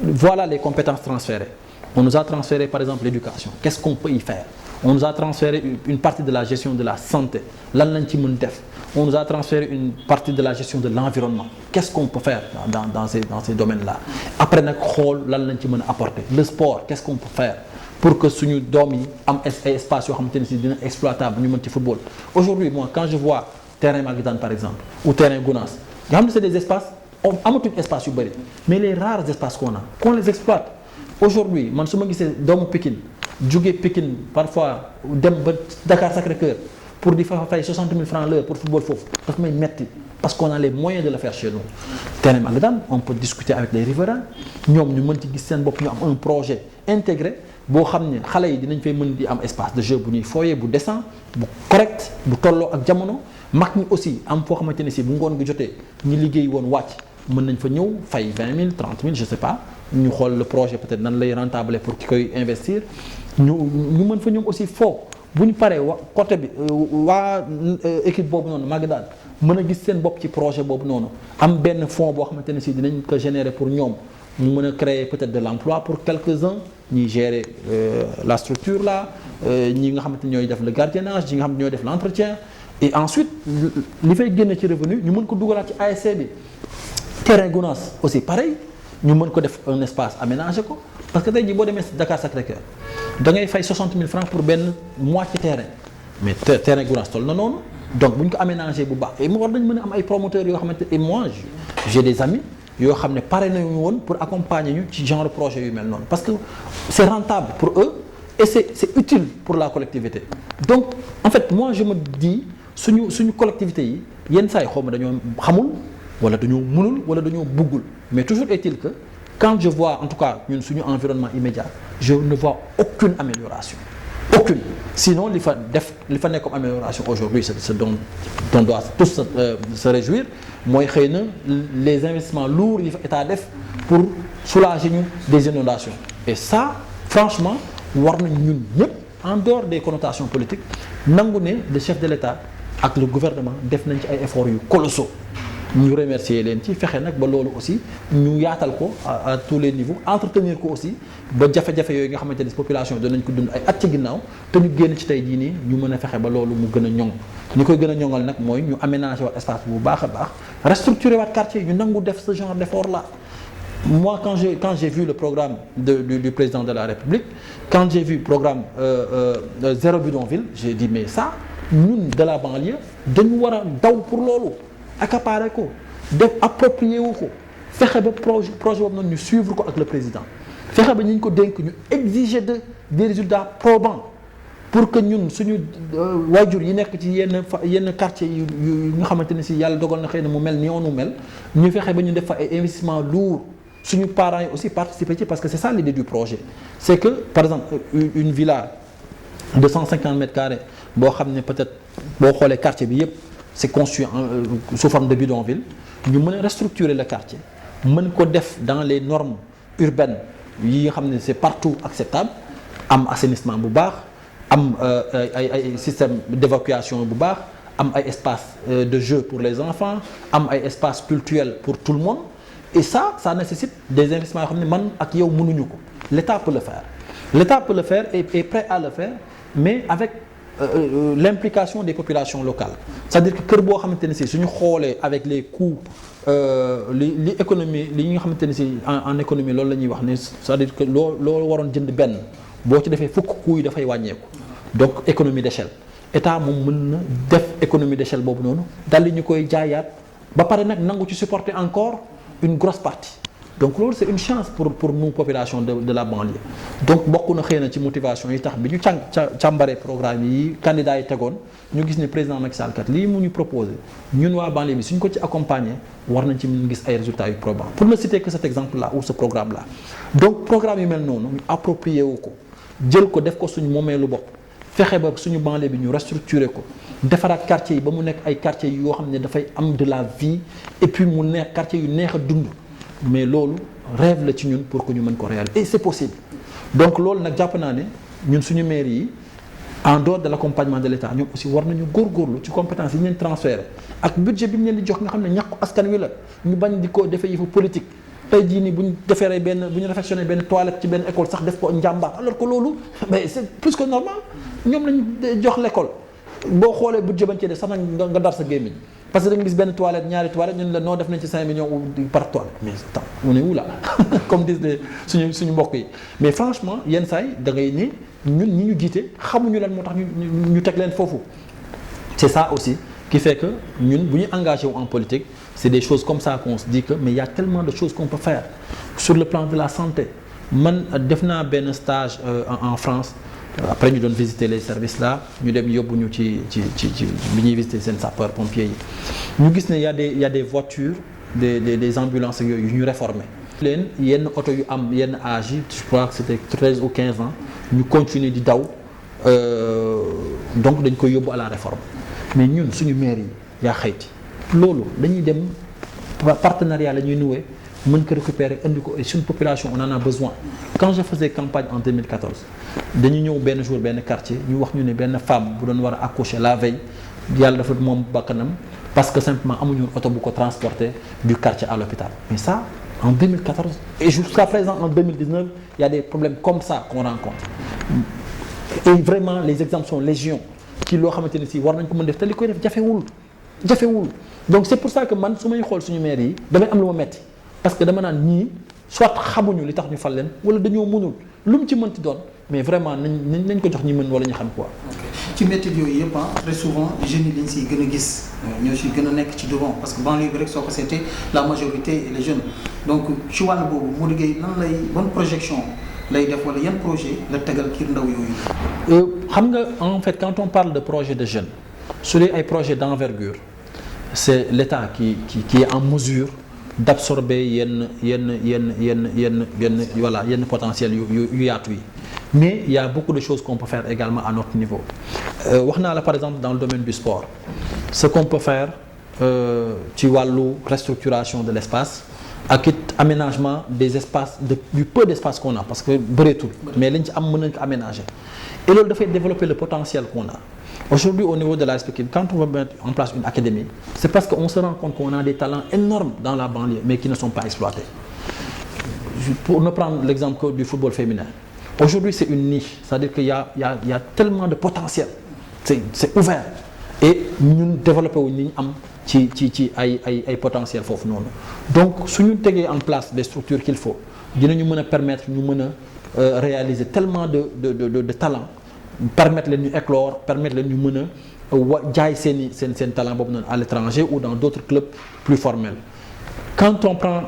voilà les compétences transférées on nous a transféré par exemple l'éducation qu'est-ce qu'on peut y faire on nous a transféré une partie de la gestion de la santé lan lañ ci mën def on nous a transféré une partie de la gestion de l'environnement qu'est-ce qu'on peut faire dans ces domaines-là après nag xool lan lañ ci mën a apporter le sport qu'est-ce qu'on peut faire pour que suñu doom yi am ay espace yoo xamante ne si dina exploitable ñu mën ci football aujourd'hui moi quand je vois terrain Magadan par exemple ou terrain Gounass nga xam ne c'est des espaces amatuñ espace yu bëri mais les rares espaces qu'on les exploite aujourd'hui man su ma gisee doomu Pikine jóge Pikine parfois dem ba Dakar Sacré-Cœur pour di fa fay 60 000 francs l'heure pour football foofu daf may metti parce qu'on a les moyens de le faire chez nous. terrain Magadan on peut discuter avec les riverains ñoom ñu mën ci gis seen bopp ñu am un projet intégré boo xam ne xale yi dinañ fay mën di am espace de jeu bu ñuy foyer bu décent bu correct bu tolloo ak jamono mag ñi aussi am foo xamante ne si bu ngoon gi jotee ñi liggéey woon wàcc mën nañ fa ñëw fay 20 000 30 000 je sais pas ñu xool le projet peut-être nan lay rentable pour ki koy investir ñu mën fa ñoom aussi foo bu ñu paree côté bi waa équipe boobu noonu Magadan mën a gis seen bopp ci projet boobu noonu am benn fonds boo xamante ne si dinañ ko générer pour ñoom mu mën a créer peut-être de l'emploi pour quelques-uns ñiy gérer la structure là ñi nga xamante ñooy def le gardiennage ñi nga xamante ñooy def l'entretien et ensuite li fay génne ci revenu ñu mën ko dugalaat ci ASC bi terrain Gounass aussi pareil ñu mën ko def un espace aménagé ko parce que tey jii boo demee Dakar Sacré-Cœur da ngay fay 60 000 francs pour benn moitié terrain mais terrain Gounass toll na noonu donc bu ñu ko aménagé bu baax et mu war nañ mën a am ay promoteurs yoo xamante et moi j'ai des amis yoo xam ne pare nañu woon pour accompagner ñu ci genre projet yu mel noonu parce que c'est rentable pour eux et c'est utile pour la collectivité donc en fait moi je me dis suñu collectivité yi yenn saa yi xaw ma dañoo xamul wala dañoo mënul wala dañoo bëggul mais toujours est-il que quand je vois en tout cas ñun suñu environnement immédiat je ne vois aucune amélioration aucune sinon li fa nekk comme amélioration aujourd'hui c'est dont on doit tous se réjouir mooy xëy na les investissements lourds yi fa état def pour soulager ñu des inondations et ça franchement war nañ ñun ñëpp en dehors des connotations politiques nangu ne le chef de l'État ak le gouvernement def nañ ci ay efforts yu colossaux ñu remercier leen ci fexe nag ba loolu aussi ñu yaatal ko à tous les niveaux entretenir ko aussi ba jafe-jafe yooyu nga xamante ne population danañ ko dund ay at ci ginnaaw te ñu génn ci tey jii nii ñu mën a fexe ba loolu mu gën a ñoŋ ñi koy gën a ñoŋal nag mooy ñu aménager waat espace bu baax a baax restructurer waat quartier ñu nangu def ce genre d'effort là. Moi quand j'ai vu le programme du président de la République quand j'ai vu programme zéro bidonville j'ai dit mais ça ñun de la banlieue dañu war a daw pour loolu accaparer ko def approprier wu ko fexe ba projet boobu noonu ñu suivre ko ak le président fexe ba ñu ko dénk ñu exiger des résultats probants pour que ñun suñu waajur yi nekk ci yenn quartier yu nga xamante ne si yàlla dogal na xëy na mu mel ni onu mel ñu fexe ba ñu def fa ay investissement lourd suñu parents yi aussi participer ci parce que c'est ça l'idée du projet c'est que par exemple une villa de 150 mètres carrés boo xam ne peut-être boo xoolee quartier bi yépp c'est conçu sous forme de bidonville ñu mën a restructurer le quartier mën ko def dans les normes urbaines yi nga xam ne c'est partout acceptable am assainissement bu baax am ay système d'évacuation bu baax am ay espace de jeu pour les enfants am ay espace culturel pour tout le monde et ça nécessite des investissements yoo xam ne man ak yow mënuñu ko l'État peut le faire et est prêt à le faire mais avec l'implication des populations locales c'est-à-dire que kër boo xamante ne si suñu xoolee avec les coûts li économie li nga xamante ne si en économie loolu la ñuy wax ne c'est-à-dire que loolu waroon jënd benn boo ci defee fukk coûts yi dafay wàññeeku donc économie d'échelle état moom mën na def économie d'échelle boobu noonu dal li ñu koy jaayaat ba pare nag nangu ci supporter encore une grosse partie donc loolu c'est une chance pour nous population de la banlieue donc bokk na xëy na ci motivation yi tax bi ñu càmbaree programme yi candidats yi tegoon ñu gis ne président Macky Sall kat lii mu ñu proposé ñun waa banlieue bi suñ ko ci accompagner war nañ ci mën gis ay résultats yu probants pour ne citer que cet exemple là ou ce programme là donc programme yu mel noonu ñu approprié wu ko jël ko def ko suñu moomeelu bopp fexe ba suñu banlieue bi ñu restructurer ko defaraat quartier yi ba mu nekk ay quartiers yoo xam ne dafay am de la vie et puis mu nekk quartier yu neex a dund mais loolu rêve la ci ñun pour que ñu mën ko réaliser et c'est possible donc loolu nag jàpp naa ne ñun suñu maire yi en dehors de l'accompagnement de l'État ñoom aussi war nañu góorgóorlu ci compétences yi ñu leen transféré ak budget bi ñu leen di jox nga xam ne ñàkku askan wi la ñu bañ di ko defee yëfu politique tey jii nii bu ñu defaree bu ñu réfectionné benn toilette ci benn école sax def ko njàmbaar alors que loolu mais c'est plus que normal ñoom lañu jox l'école boo xoolee budget bañ cee def sax nag nga dar sa gémmiñ parce que da nga gis benn toilette ñaari toilette ñun la noo def nañ ci 5 millions par toilette mais attends on est où là comme disent suñu mbokk yi mais franchement yenn saa yi da ngay ni ñun ñi ñu jiite xamuñu lan moo tax ñu teg leen foofu c'est ça aussi qui fait que ñun bu ñu engagé wu en politique c'est des choses comme ça qu'on se dit que mais il y a tellement de choses qu'on peut faire sur le plan de la santé. Man def naa benn stage en France après ñu doon visiter les services là ñu dem yóbbu ñu ci bi ñuy visiter seen sapeurs pompiers yi ñu gis ne y a des voitures des ambulances yooyu yu ñu réformer leen yenn oto yu am yenn âge yi je crois que c'était 13 ou 15 ans ñu continuer di daw donc dañ koy yóbbu à la réforme mais ñun suñu maire yi yaa xayti loolu dañuy dem partenariat la ñuy nouer mën ko récupérer indi ko et suñu population on en a besoin. Quand je faisais campagne en 2014 dañu ñëw benn jour benn quartier ñu wax ñu ne benn femme bu doon war a accoucher la veille yàlla dafa moom bakkanam parce que simplement amuñu oto bu ko transporter du quartier à l'hôpital. Mais ça en 2014 et jusqu'à présent en 2019 il y a des problèmes comme ça qu'on rencontre et vraiment les exemples sont légion ci loo xamante ne si war nañ ko mën def te li koy def jafewul donc c'est pour ça que man su may xool suñu maire yi damay am lu ma metti parce que dama naan ñii soit xamuñu li tax ñu fal leen wala dañoo mënul lu mu ci mënti doon mais vraiment nañ ko jox ñi mën wala ñu xam quoi. ci métier yooyu yëpp très souvent jeunes yi lañ siy gën a gis ñoo siy gën a nekk ci devant parce que banlieue bi rek soo ko seetee la majorité et les jeunes donc ci wàll boobu Modou Gueye lan lay bonne projection lay def wala yan projet la tegal kii ndaw yooyu. xam nga en fait quand on parle de projet de jeunes sur ay projets d'envergure c'est l'État qui est en mesure d'absorber yenn potentiel yu yaatu yi mais il y a beaucoup de choses qu'on peut faire également à notre niveau wax naa la par exemple dans le domaine du sport ce qu'on peut faire ci wàllu restructuration de l'espace ak it aménagement des espaces du peu d'espace qu'on a parce que bëreetul mais lañ ci am mën nañ ko aménager et loolu dafay développer le potentiel qu'on a. Aujourd'hui, au niveau de la perspective, quand on va mettre en place une académie, c'est parce qu'on se rend compte qu'on a des talents énormes dans la banlieue, mais qui ne sont pas exploités. Pour ne prendre l'exemple que du football féminin. Aujourd'hui, c'est une niche, c'est-à-dire qu'il y a tellement de potentiel. C'est ouvert. Et nous développons un potentiel. Donc, si nous mettons en place des structures qu'il faut, nous pouvons permettre de réaliser tellement de talents. Permettre leen ñu éclore permettre leen ñu mën a jaay seen talent boobu noonu à l'étranger ou dans d'autres clubs plus formels. Quand on prend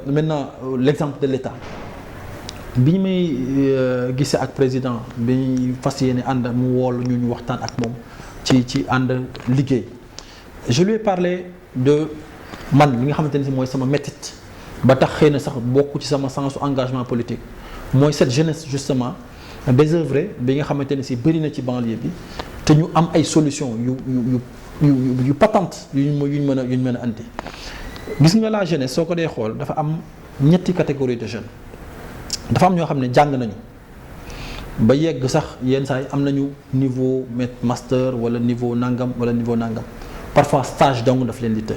maintenant l'exemple de l'État bi ñu may gisee ak président bi ñu fas yéene ànd mu woolu ñu waxtaan ak moom ci ànd liggéey je lui ai parlé de man li nga xamante ne si mooy sama métit ba tax xëy na sax bokk ci sama sens engagement politique mooy cette jeunesse justement désœuvré bi nga xamante ne si bëri na ci banlieue bi te ñu am ay solutions yu patentes yuñ mën a andi gis nga la jeunesse soo ko dee xool dafa am ñetti catégorie de jeunes dafa am ñoo xam ne jàng nañu ba yegg sax yenn saa yi am nañu niveau master wala niveau nangam parfois stage dong daf leen di të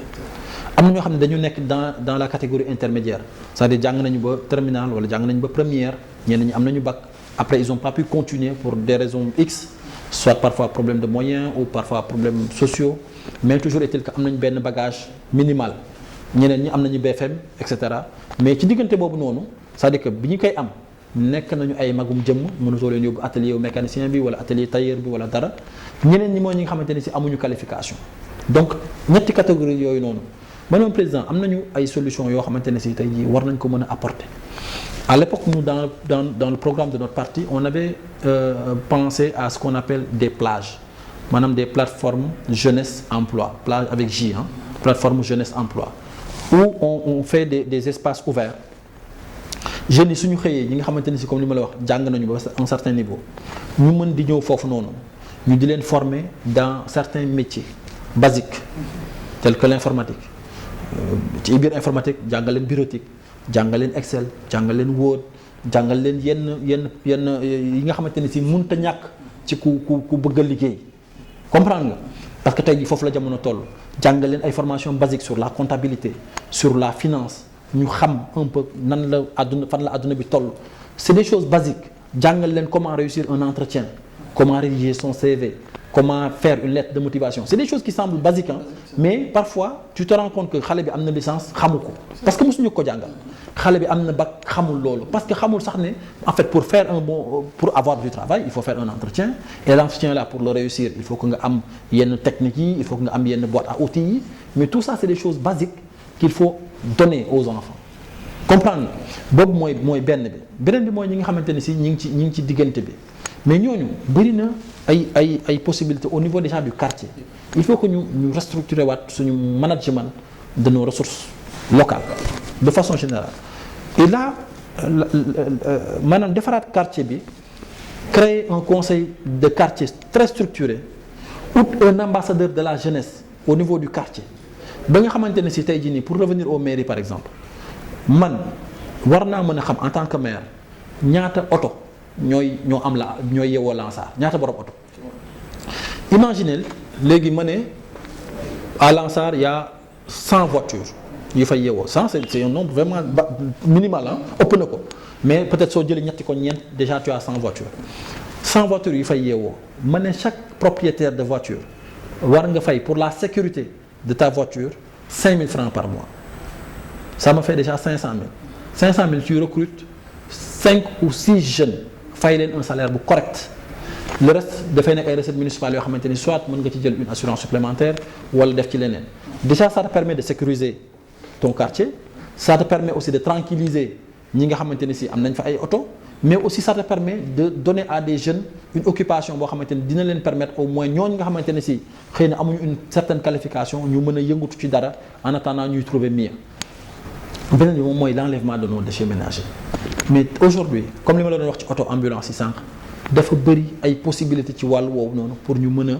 am na ñoo xam ne dañu nekk dans la catégorie intermédiaire c'est-à-dire jàng nañu ba terminale wala jàng nañu ba première ñenn ñi am nañu bac. Après, ils n'ont pas pu continuer pour des raisons X, soit parfois problème de moyens ou parfois problèmes sociaux, mais toujours est-il que am nañu benn bagage minimal ñeneen ñi am nañu BFM et cetera mais ci diggante boobu noonu c'est-à-dire que bi ñu koy am nekk nañu ay magum jëmm mënutoo leen yóbbu atelier mécanicien bi wala atelier tailleur bi wala dara ñeneen ñi mooy ñi nga xamante ne si amuñu qualification donc ñetti catégorie yooyu noonu madame président am nañu ay solutions yoo xamante ne si tey jii war nañ ko mën a apporter. À l'époque, nous, dans le programme de notre parti, on avait pensé à ce qu'on appelle des plages, madame des plateformes jeunesse-emploi, plage avec J, plateforme jeunesse-emploi, où on fait des espaces ouverts. Jeunes yi suñu xëyee ñi nga xamante ne si comme li ma la wax jàng nañu ba un certain niveau ñu mën di ñëw foofu noonu ñu di leen former dans certains métiers basiques tels que l'informatique ci biir informatique jàngal leen bureautique. jàngal leen Excel jàngal leen Word jàngal leen yenn yi nga xamante ne si mënut a ñàkk ci ku bëgg a liggéey comprendre nga parce que tey jii foofu la jamono toll jàngal leen ay formation basique sur la comptabilité sur la finance ñu xam un peu nan la fan la àdduna bi toll c'est des choses basiques jàngal leen comment réussir un entretien comment rédiger son CV comment faire une lettre de motivation. C'est des choses qui semblent basiques, hein, mais parfois tu te rends compte que xale bi am na licence xamu ko parce que mosuñu ko jàngal. xale bi am na bac xamul loolu parce que xamul sax ne en fait pour avoir du travail il faut faire un entretien et l'entretien là pour le réussir il faut que nga am yenn techniques yi il faut que nga am yenn boîte à outils yi mais tout ça c'est des choses basiques qu'il faut donner aux enfants. comprendre boobu mooy benn bi mooy ñi nga xamante ne si ñi ngi ci diggante bi mais ñooñu bëri na ay possibilités au niveau déjà du quartier il faut que ñu restructurer waat suñu management de nos ressources locales de façon générale et là maanaam defaraat quartier bi créer un conseil de quartier très structuré ou un ambassadeur de la jeunesse au niveau du quartier ba nga xamante ne si tey jii nii pour revenir aux mairies par exemple man war naa mën a xam en tant que maire ñaata oto ñooy yeewoo Lansar ñaata borom oto. imaginez léegi ma ne à Lansar y a 100 voitures yu fay yeewoo 100 c'est un nombre vraiment minimal ah ëpp na ko mais peut-être soo jëlee ñetti ko ñeent déjà tu as 100 voitures 100 voitures yu fay yeewoo ma ne chaque propriétaire de voiture war nga fay pour la sécurité de ta voiture 5 000 francs par mois ça me fait déjà 500 000 500 000 tu recrutes 5 ou 6 jeunes fay leen un salaire bu correct le reste dafay nekk ay recettes municipales yoo xamante ni soit mën nga ci jël une assurance supplémentaire wala def ci leneen déjà ça te permet de sécuriser ton quartier ça te permet aussi de tranquilliser ñi nga xamante ni si am nañ fa ay oto mais aussi ça te permet de donner à des jeunes une occupation boo xamante ni dina leen permettre au moins ñooñu nga xamante ne si xëy na amuñu une certaine qualification ñu mën a yëngatu ci dara en attendant ñuy trouver mieux. beneen bi moom mooy l'enlèvement de nos déchets ménagers mais aujourd'hui comme li ma la doon wax ci auto ambulance yi sànq dafa bëri ay possibilités ci wàllu woowu noonu pour ñu mën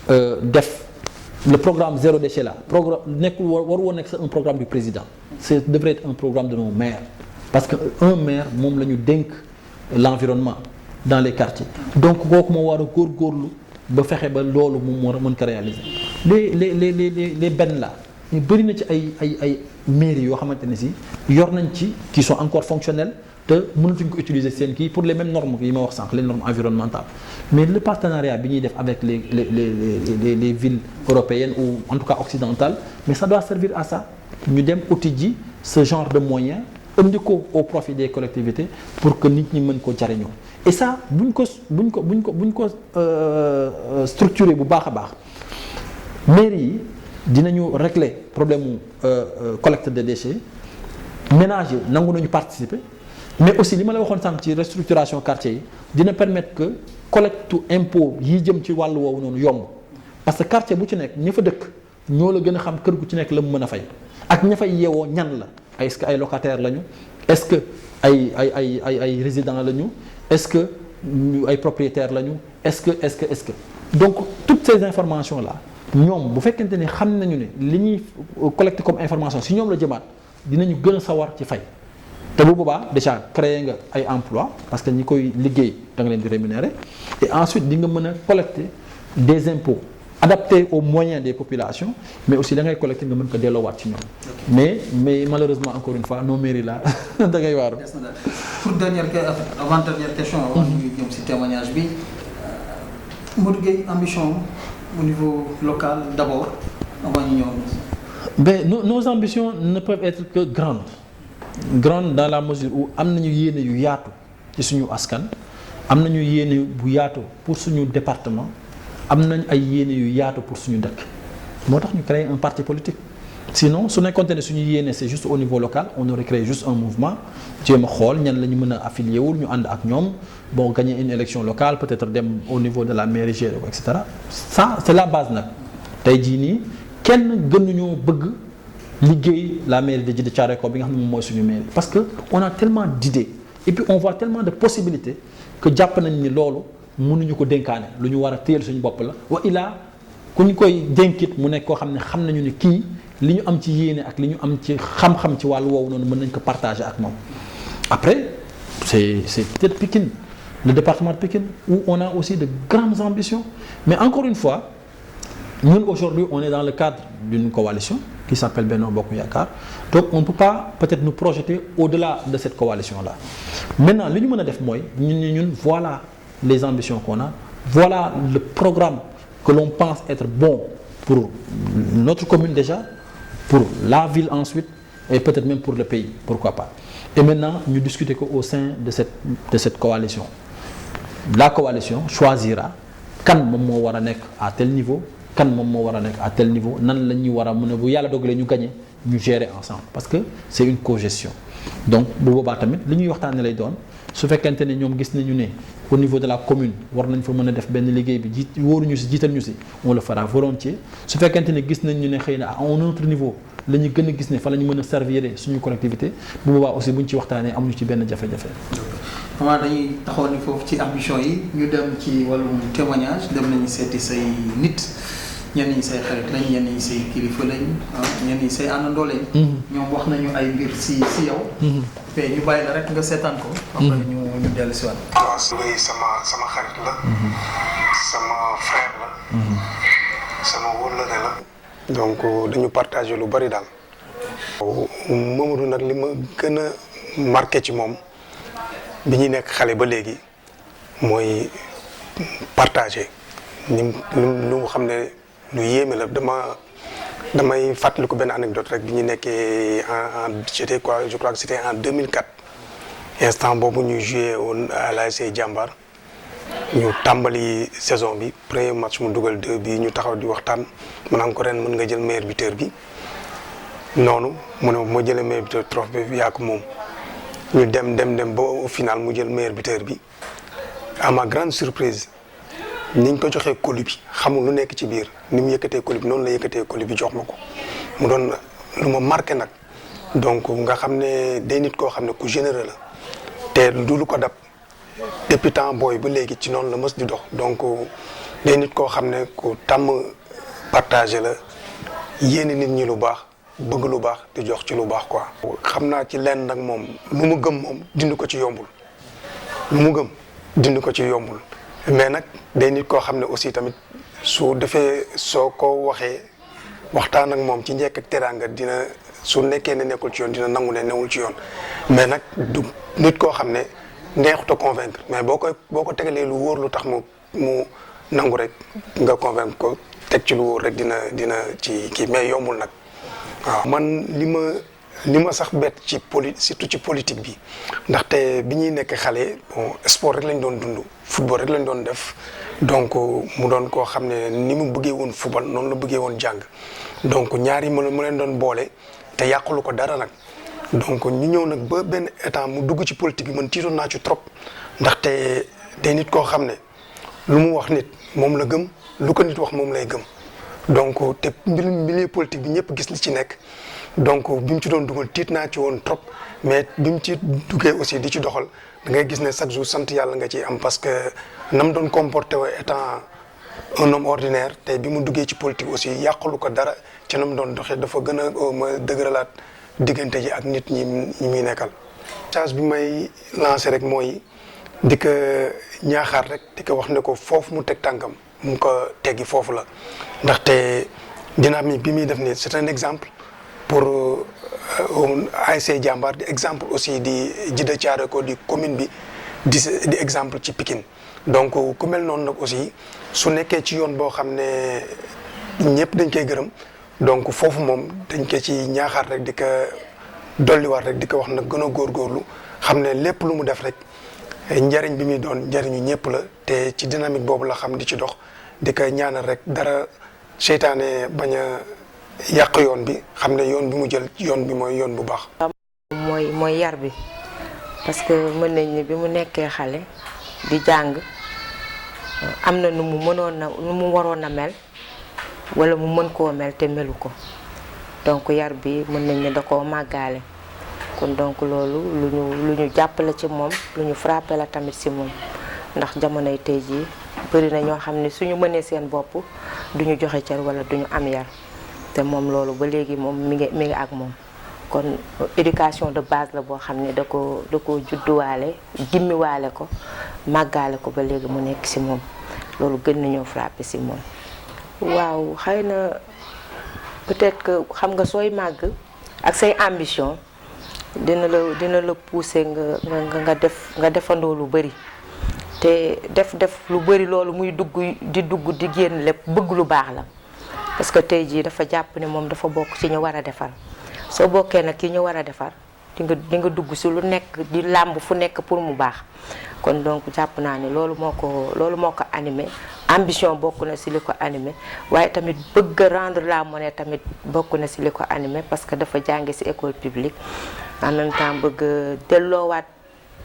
a def le programme zéro déchet là programme nekkul war woon nekk c'est un programme du président c'est devrait être un programme de nos maires parce que un maire moom la ñu dénk l'environnement dans les quartiers donc kooku moo war a góorgóorlu ba fexe ba loolu moom moo mën ko réaliser les benn là mais bëri na ci ay mairies yoo xamante ne si yor nañ ci qui sont encore fonctionnels te mënatuñ ko utiliser seen kii pour les mêmes normes yi ma wax sànq les normes environnementales mais le partenariat bi ñuy def avec les villes européennes ou en tout cas occidentales mais ça doit servir à ça ñu dem uti ji ce genre de moyens indi ko au profit des collectivités pour que nit ñi mën ko jariñoo et ça buñ ko structurer bu baax a baax mairie yi dinañu régler problème mu collecte de déchets ménages yi nangu nañu participer mais aussi li ma la waxoon sànq ci restructuration quartier yi dina permettre que collecte impôt yi jëm ci wàllu woowu noonu yomb parce que quartier bu ci nekk ña fa dëkk ñoo la gën a xam kër gu ci nekk la mu mën a fay ak ña fay yeewoo ñan la est-ce que ay locataires lañu est-ce que ay résidents lañu est-ce que ay propriétaires lañu est-ce que donc toutes ces informations là ñoom bu fekkente ni xam nañu ne li ñuy collecter comme information si ñoom la jëmaat dinañu gën a sawar ci fay te bu boobaa déjà créer nga ay emploi parce que ñi koy liggéey da nga leen di rémunérer et ensuite di nga mën a collecter des impôts adaptés aux moyens des populations mais aussi da ngay collecter nga mën ko delloowaat ci ñoom. mais malheureusement encore une fois nos mairies là da ngay waaru. pour avant-dernière question. avant ñu jëm ci témoignage bi Modou Gueye ambition au niveau local d'abord avant ñu ñëw. mais nos ambitions ne peuvent être que grandes dans la mesure où am nañu yéene yu yaatu ci suñu askan am nañu yéene bu yaatu pour suñu département am nañ ay yéene yu yaatu pour suñu dëkk moo tax ñu créer un parti politique sinon su nekkoon ne suñu yéene c'est juste au niveau local on aurait créé juste un mouvement jéem a xool ñan la ñu mën a affilié wul ñu ànd ak ñoom bon gagner une élection locale peut-être dem au niveau de la mairie gérer ko et cetera ça c'est la base nag tey jii nii kenn gënuñoo bëgg liggéey la mairie de Djiddah Thiaroye Kao bi nga xam ne moom mooy suñu mairie parce que on a tellement d'idées et puis on voit tellement de possibilités que jàpp nañ ni loolu mënuñu ko dénkaane lu ñu war a téyel suñu bopp la wa ilaa ku ñu koy dénkit mu nekk koo xam ne xam nañu ni kii li ñu am ci yéene ak li ñu am ci xam-xam ci wàllu woowu noonu mën nañ ko partager ak moom après c'est peut-être Pikine le département de Pikine où on a aussi de grandes ambitions mais encore une fois ñun aujourd'hui on est dans le cadre d'une coalition qui s'appelle Benno Bokk Yaakaar donc on ne peut pas peut-être nous projeter au-delà de cette coalition-là maintenant li ñu mën a def mooy ñun voilà les ambitions qu'on a voilà le programme que l'on pense être bon pour notre commune déjà, pour la ville ensuite, et peut-être même pour le pays, pourquoi pas. Et maintenant, nous discutons au sein de cette coalition. La coalition choisira quand moom war a nekk à tel niveau, quand moom war a nekk à tel niveau, nan la ñu war a mën a bu yàlla dogalee ñu gagner, ñu gérer ensemble, parce que c'est une co-gestion. Donc bu boobaa tamit li ñuy waxtaanee lay doon su fekkente ne ñoom gis nañu ne au niveau de la commune war nañ fa mën a def benn liggéey bi wóoruñu si jiital ñu si on le fera volontiers. Su fekkente ne gis nañu ne xëy na à un autre niveau la ñu gën a gis ne fa la ñu mën a servir suñu collectivité bu boobaa aussi bu ñu ci waxtaanee amuñu ci benn jafe-jafe. Comment dañuy taxaw ni foofu ci ambition yi ñu dem ci wàllum témoignage dem nañu seeti say nit ñenn ñi say xarit lañ ñenn ñi say kilifa lañ ñenn ñi say àndandoo lañ. ñoom wax nañu ay mbir si yow. te ñu bàyyi la rek nga seetaan ko. après ñu dellu si waat. waaw sama xarit la. sama frère la. sama wóllare la. donc dañu partagé lu bari daal. Mamadou nag li ma gën a marqué ci moom bi ñuy nekk xale ba léegi mooy partagé lu xam ne lu yéeme la damay fàttaliku benn anecdote rek bi ñu nekkee c'était quoi je crois que c'était en 2004 instant boobu ñu joué woon à l'ASC Jambar ñu tàmbali saison bi premier match mu dugal 2 bi ñu taxaw di waxtaan ma naan ko ren mën nga jël meilleur buteur bi noonu mu ne ma jëlee meilleur buteur trophée bi yaa ko moom ñu dem ba au final mu jël meilleur buteur bi à ma grande surprise ni ñu ko joxee colis bi xamul lu nekk ci biir ni mu yëkkatee colis bi noonu la yëkkatee colis bi jox ma ko mu doon lu ma marqué nag donc nga xam ne day nit koo xam ne ku généreux la te du lu ko dab depuis temps booy ba léegi ci noonu la mës di dox donc day nit koo xam ne ku tàmm partagé la yéene nit ñi lu baax bëgg lu baax di jox ci lu baax quoi. xam naa ci lenn nag moom lu mu gëm moom dindi ko ci yombul lu mu gëm dindi ko ci yombul mais nag day nit koo xam ne aussi tamit su defee soo ko waxee waxtaan ak moom ci njëkk ak teraanga dina su nekkee ne nekkul ci yoon dina nangu ne newul ci yoon mais nag du nit koo xam ne neexut a convaincre mais boo ko tegalee lu wóor lu tax mu nangu rek nga convaincre ko teg ci lu wóor rek dina ci kii mais yombul nag. waaw man li ma sax bett ci surtout ci politique bi ndaxte bi ñuy nekk xale bon sport rek lañ doon dund football rek lañ doon def donc mu doon koo xam ne ni mu bëggee woon football noonu la bëggee woon jàng donc ñaari mu leen doon boole te yàqulu ko dara nag donc ñu ñëw nag ba benn état mu dugg ci politique bi man tiitoon naa ci trop ndaxte day nit koo xam ne lu mu wax nit moom la gëm lu ko nit wax moom lay gëm. donc te milieu politique bi ñëpp gis li ci nekk donc bi mu ci doon dugal tiit naa ci woon trop mais bi mu ci duggee aussi di ci doxal da ngay gis ne chaque jour sant yàlla nga ciy am parce que nam doon comporté woo étant un homme ordinaire tey bi mu duggee ci politique aussi yàqalu ko dara ci nam doon doxee dafa gën a ma dëgëralaat diggante ji ak nit ñi muy nekkal. message bi may lancé rek mooy di ko ñaaxaar rek di ko wax ne ko foofu mu teg tànkam mu ko teggi foofu la ndaxte dynamique bi muy def nii c'est un exemple pour ASC Jambar di exemple aussi di Djiddah Thiaroye Kao di commune bi di exemple ci Pikine donc ku mel noonu nag aussi su nekkee ci yoon boo xam ne ñëpp dañ koy gërëm donc foofu moom dañ ko ci ñaaxaat rek di ko dolliwaat rek di ko wax nag gën a góorgóorlu xam ne lépp lu mu def rek njariñ bi muy doon njariñu ñëpp la te ci dynamique boobu la xam di ci dox di ko ñaanal rek dara seytaane bañ a yàq yoon bi xam ne yoon bi mu jël yoon bi mooy yoon bu baax. mooy yar bi parce que mën nañ ni bi mu nekkee xale di jàng am na nu mu waroon a mel wala mu mën koo mel te melu ko donc yar bi mën nañ ni da koo màggaale kon donc loolu lu ñu jàppale ci moom lu ñu frappé la tamit ci moom ndax jamonoy tey jii bëri na ñoo xam ne suñu mënee seen bopp duñu joxe cër wala duñu am yar te moom loolu ba léegi moom mi ngi ak moom kon éducation de base la boo xam ne da ko judduwaale jimmiwaale ko màggaale ko ba léegi mu nekk ci moom loolu gën nañoo frappé ci moom. waaw xëy na peut-être que xam nga sooy màgg ak say ambition dina la pousser nga defandoo lu bari te te def lu bari loolu muy dugg di génn lépp bëgg lu baax la parce que tey jii dafa jàpp ne moom dafa bokk ci ñu war a defar soo bokkee nag ci ñu war a defar di nga dugg si lu nekk di làmb fu nekk pour mu baax kon donc jàpp naa ne loolu moo ko animé ambition bokk na si li ko animé waaye tamit bëgg a rendre la monnaie tamit bokk na si li ko animé parce que dafa jànge si école publique en même temps bëgg delloowaat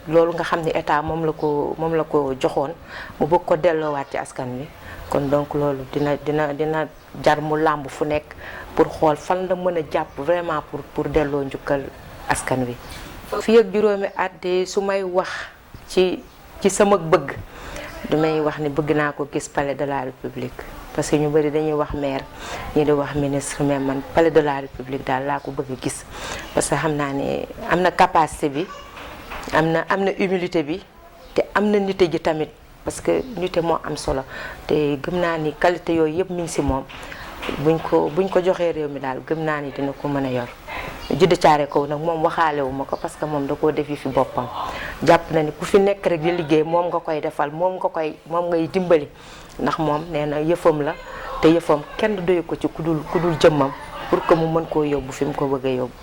loolu nga xam ne état moom la ko joxoon mu bëgg ko delloowaat ci askan wi kon donc loolu dina jar mu làmb fu nekk pour xool fan la mën a jàpp vraiment pour delloo njukkal askan wi. fii ak juróomi at de su may wax ci sama bëgg damay wax ni bëgg naa ko gis palais de la république parce que ñu bëri dañuy wax maire ñi di wax ministre mais man palais de la république daal laa ko bëgg a gis parce que xam naa ne am na capacité bi am na humilité bi te am na nite ji tamit parce que nite moo am solo te gëm naa ni qualité yooyu yëpp mi ngi si moom buñ ko joxee réew mi daal gëm naa ni dina ko mën a yor. Jidda Caare Kaw nag moom waxaale wu ma ko parce que moom da koo def yi fi boppam jàpp na ni ku fi nekk rek di liggéey moom nga koy defal moom ngay dimbali ndax moom nee na yëfam la te yëfam kenn doyu ko ci ku dul jëmmam pour que mu mën koo yóbbu fi mu ko bëgg a yóbbu.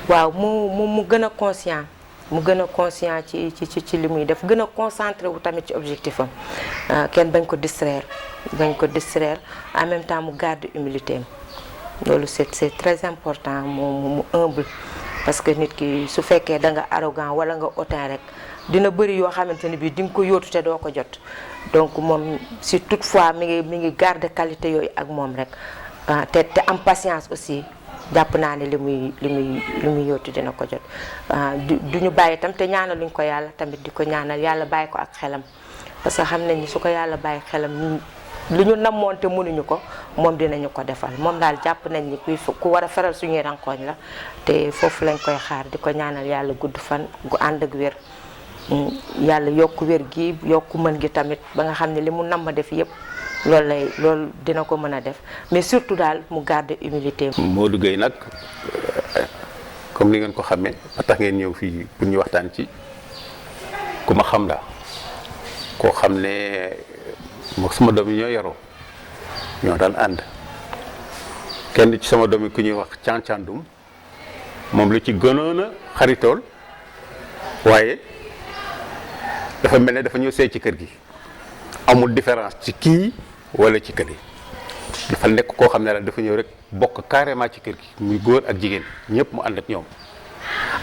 waaw mu gën a conscient ci li muy def gën a concentré wu tamit ci objectif am kenn bañ ko distraire en même temps mu garde humilité am loolu c'est très important mu humble parce que nit ki su fekkee da nga arrogant wala nga hautain rek dina bëri yoo xamante ni bii di nga ko yóotu te doo ko jot donc moom si toutefois mi ngi garder qualité yooyu ak moom rek te am patience aussi jàpp naa ne li muy yóotu dina ko jot du ñu bàyyi tam te ñaanaluñ ko yàlla tamit di ko ñaanal yàlla bàyyi ko ak xelam parce que xam nañ ni su ko yàlla bàyyi xelam lu ñu namoon te mënuñu ko moom dinañu ko defal moom daal jàpp nañ ni ku war a feral suñuy rankooñ la te foofu lañ koy xaar di ko ñaanal yàlla gudd fan gu ànd ak wér yàlla yokk wér gi yokk mën gi tamit ba nga xam ne li mu nam ma def yépp loolu dina ko mën a def mais surtout daal mu garder humilité. Modou Gueye nag comme ni ngeen ko xamee ba tax ngeen ñëw fii pour ñu waxtaan ci ku ma xam la koo xam ne moom sama doom yi ñoo yaroo ñoo daan ànd kenn ci sama doom yi ku ñuy wax càncandum moom lu ci gënoon a xaritool waaye dafa mel ne dafa ñëw seey ci kër gi amul différence ci kii wala ci kële dafa nekk koo xam ne daal dafa ñëw rek bokk carrément ci kër gi muy góor ak jigéen ñëpp mu ànd ak ñoom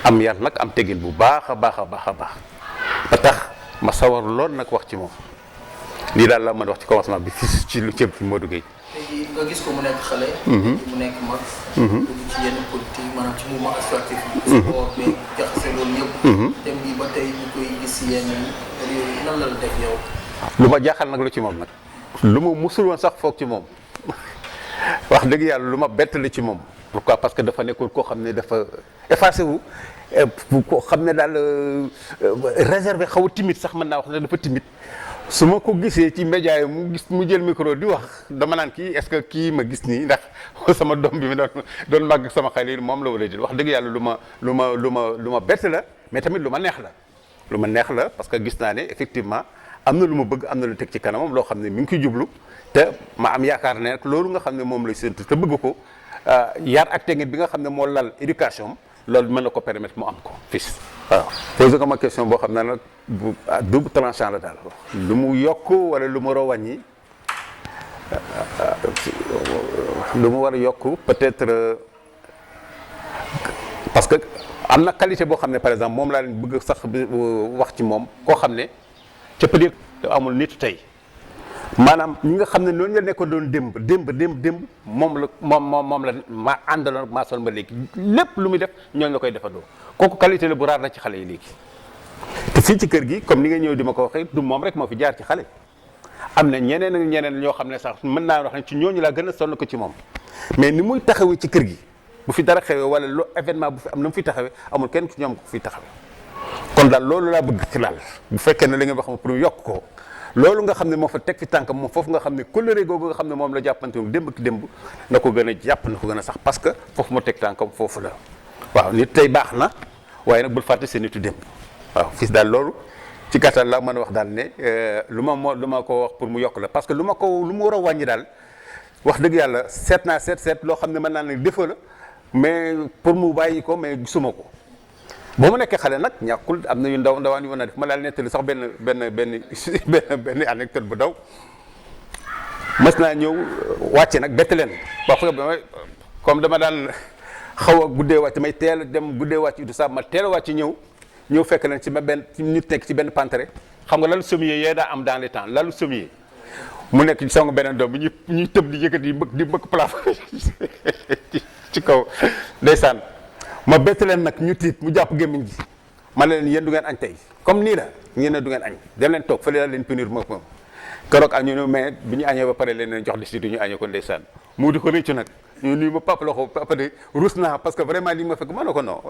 am yar nag am tegin bu baax a baax ba tax ma sawar lool nag wax ci moom lii daal la mën wax ci commencement bi ci lu jëm ci Modou Gueye. léegi nga gis ko mu nekk xale. mu nekk mag. dugg ci yenn politique maanaam ci mouvement associatif. sport bi jaxase loolu yëpp. dem bi ba tey ñu koy gis si yenn yooyu nan la def yow. lu ma jaaxal nag lu ci moom nag. lu ma musul woon sax foog ci moom wax dëgg yàlla lu ma bett la ci moom. pourquoi parce que dafa nekkoon koo xam ne dafa effacé wu koo xam ne daal réservé xaw a timide sax mën naa wax ne dafa timide. su ma ko gisee ci média yi mu jël micro di wax dama naan kii est-ce que kii ma gis nii ndax sama doom bi mi doon màgg sama xale yi moom la war a jël wax dëgg yàlla lu ma bett la mais tamit lu ma neex la parce que gis naa ne effectivement am na lu ma bëgg am na lu teg ci kanamam loo xam ne mi ngi koy jublu te ma am yaakaar ne loolu nga xam ne moom lay séntu te bëgg ko yar ak teggin bi nga xam ne moo lal éducation loolu mën na ko permettre mu am ko fils waaw posé ko ma question boo xam ne nag bu double tranchant la daal lu mu yokk wala lu mu war a wàññi lu mu war a yokk peut-être parce que am na qualité boo xam ne par exemple moom laa leen bëgg sax wax ci moom koo xam ne ca peut-être amul nit tey maanaam ñi nga xam ne noonu nga nekkoon doon démb moom la ma àndaloon maa sol ma léegi lépp lu muy def ñooñu la koy defandoo kooku qualité la bu raar la ci xale yi léegi. te fii ci kër gi comme ni nga ñëw di ma ko waxee du moom rek moo fi jaar ci xale am na ñeneen ñoo xam ne sax mën naa wax ne ci ñooñu laa gën a sonn ko ci moom mais ni muy taxawee ci kër gi bu fi dara xewee wala lu événement bu fi am na mu fi taxawee amul kenn ci ñoom ko fi taxawee kon daal loolu laa bëgg ci daal bu fekkee ne li nga wax pour yokk ko. loolu nga xam ne moo fa teg fi tànkam moom foofu nga xam ne kóllëre googu nga xam ne moom la jàppante démb ki démb na ko gën a jàpp na ko gën a sax parce que foofu moo teg tànkam foofu la waaw nit tey baax na waaye nag bul fàtte seen nitu démb waaw fils daal loolu ci gàttal la mën a wax daal ne lu ma ko wax pour mu yokk la parce que lu mu war a wàññi daal wax dëgg yàlla seet loo xam ne mën naa ne défaut la mais pour mu bàyyi ko mais gisuma ko. boo ma nekkee xale nag ñàkkul am na yu ndawaan yu mën a def ma daal nettali sax benn anecdote bu daw mas naa ñëw wàcce nag bett leen wax comme dama daan xaw a guddee wàcc may teel dem guddee wàcc du sax ma teel a wàcc ñëw fekk leen ci nit nekk ci benn pantere xam nga lalu sommier yee daa am dans les temps lalu sommier mu nekk ci song beneen doom bi ñuy tëb di yëkkati di mbëkk plafond ci kaw ndeysaan ma bett leen nag ñu tiit mu jàpp gémmiñ gi ma leen yéen du ngeen añ tey comme nii la ngeen ne du ngeen añ dem leen toog fële la leen punir moom keroog ak ñu ne mais bi ñu añee ba pare leen jox di ñu añee ko ndeysaan mu di ko rëccu nag ñu nuyu ma papa loxo papa de rus naa parce que vraiment lii ma fekk mën na ko non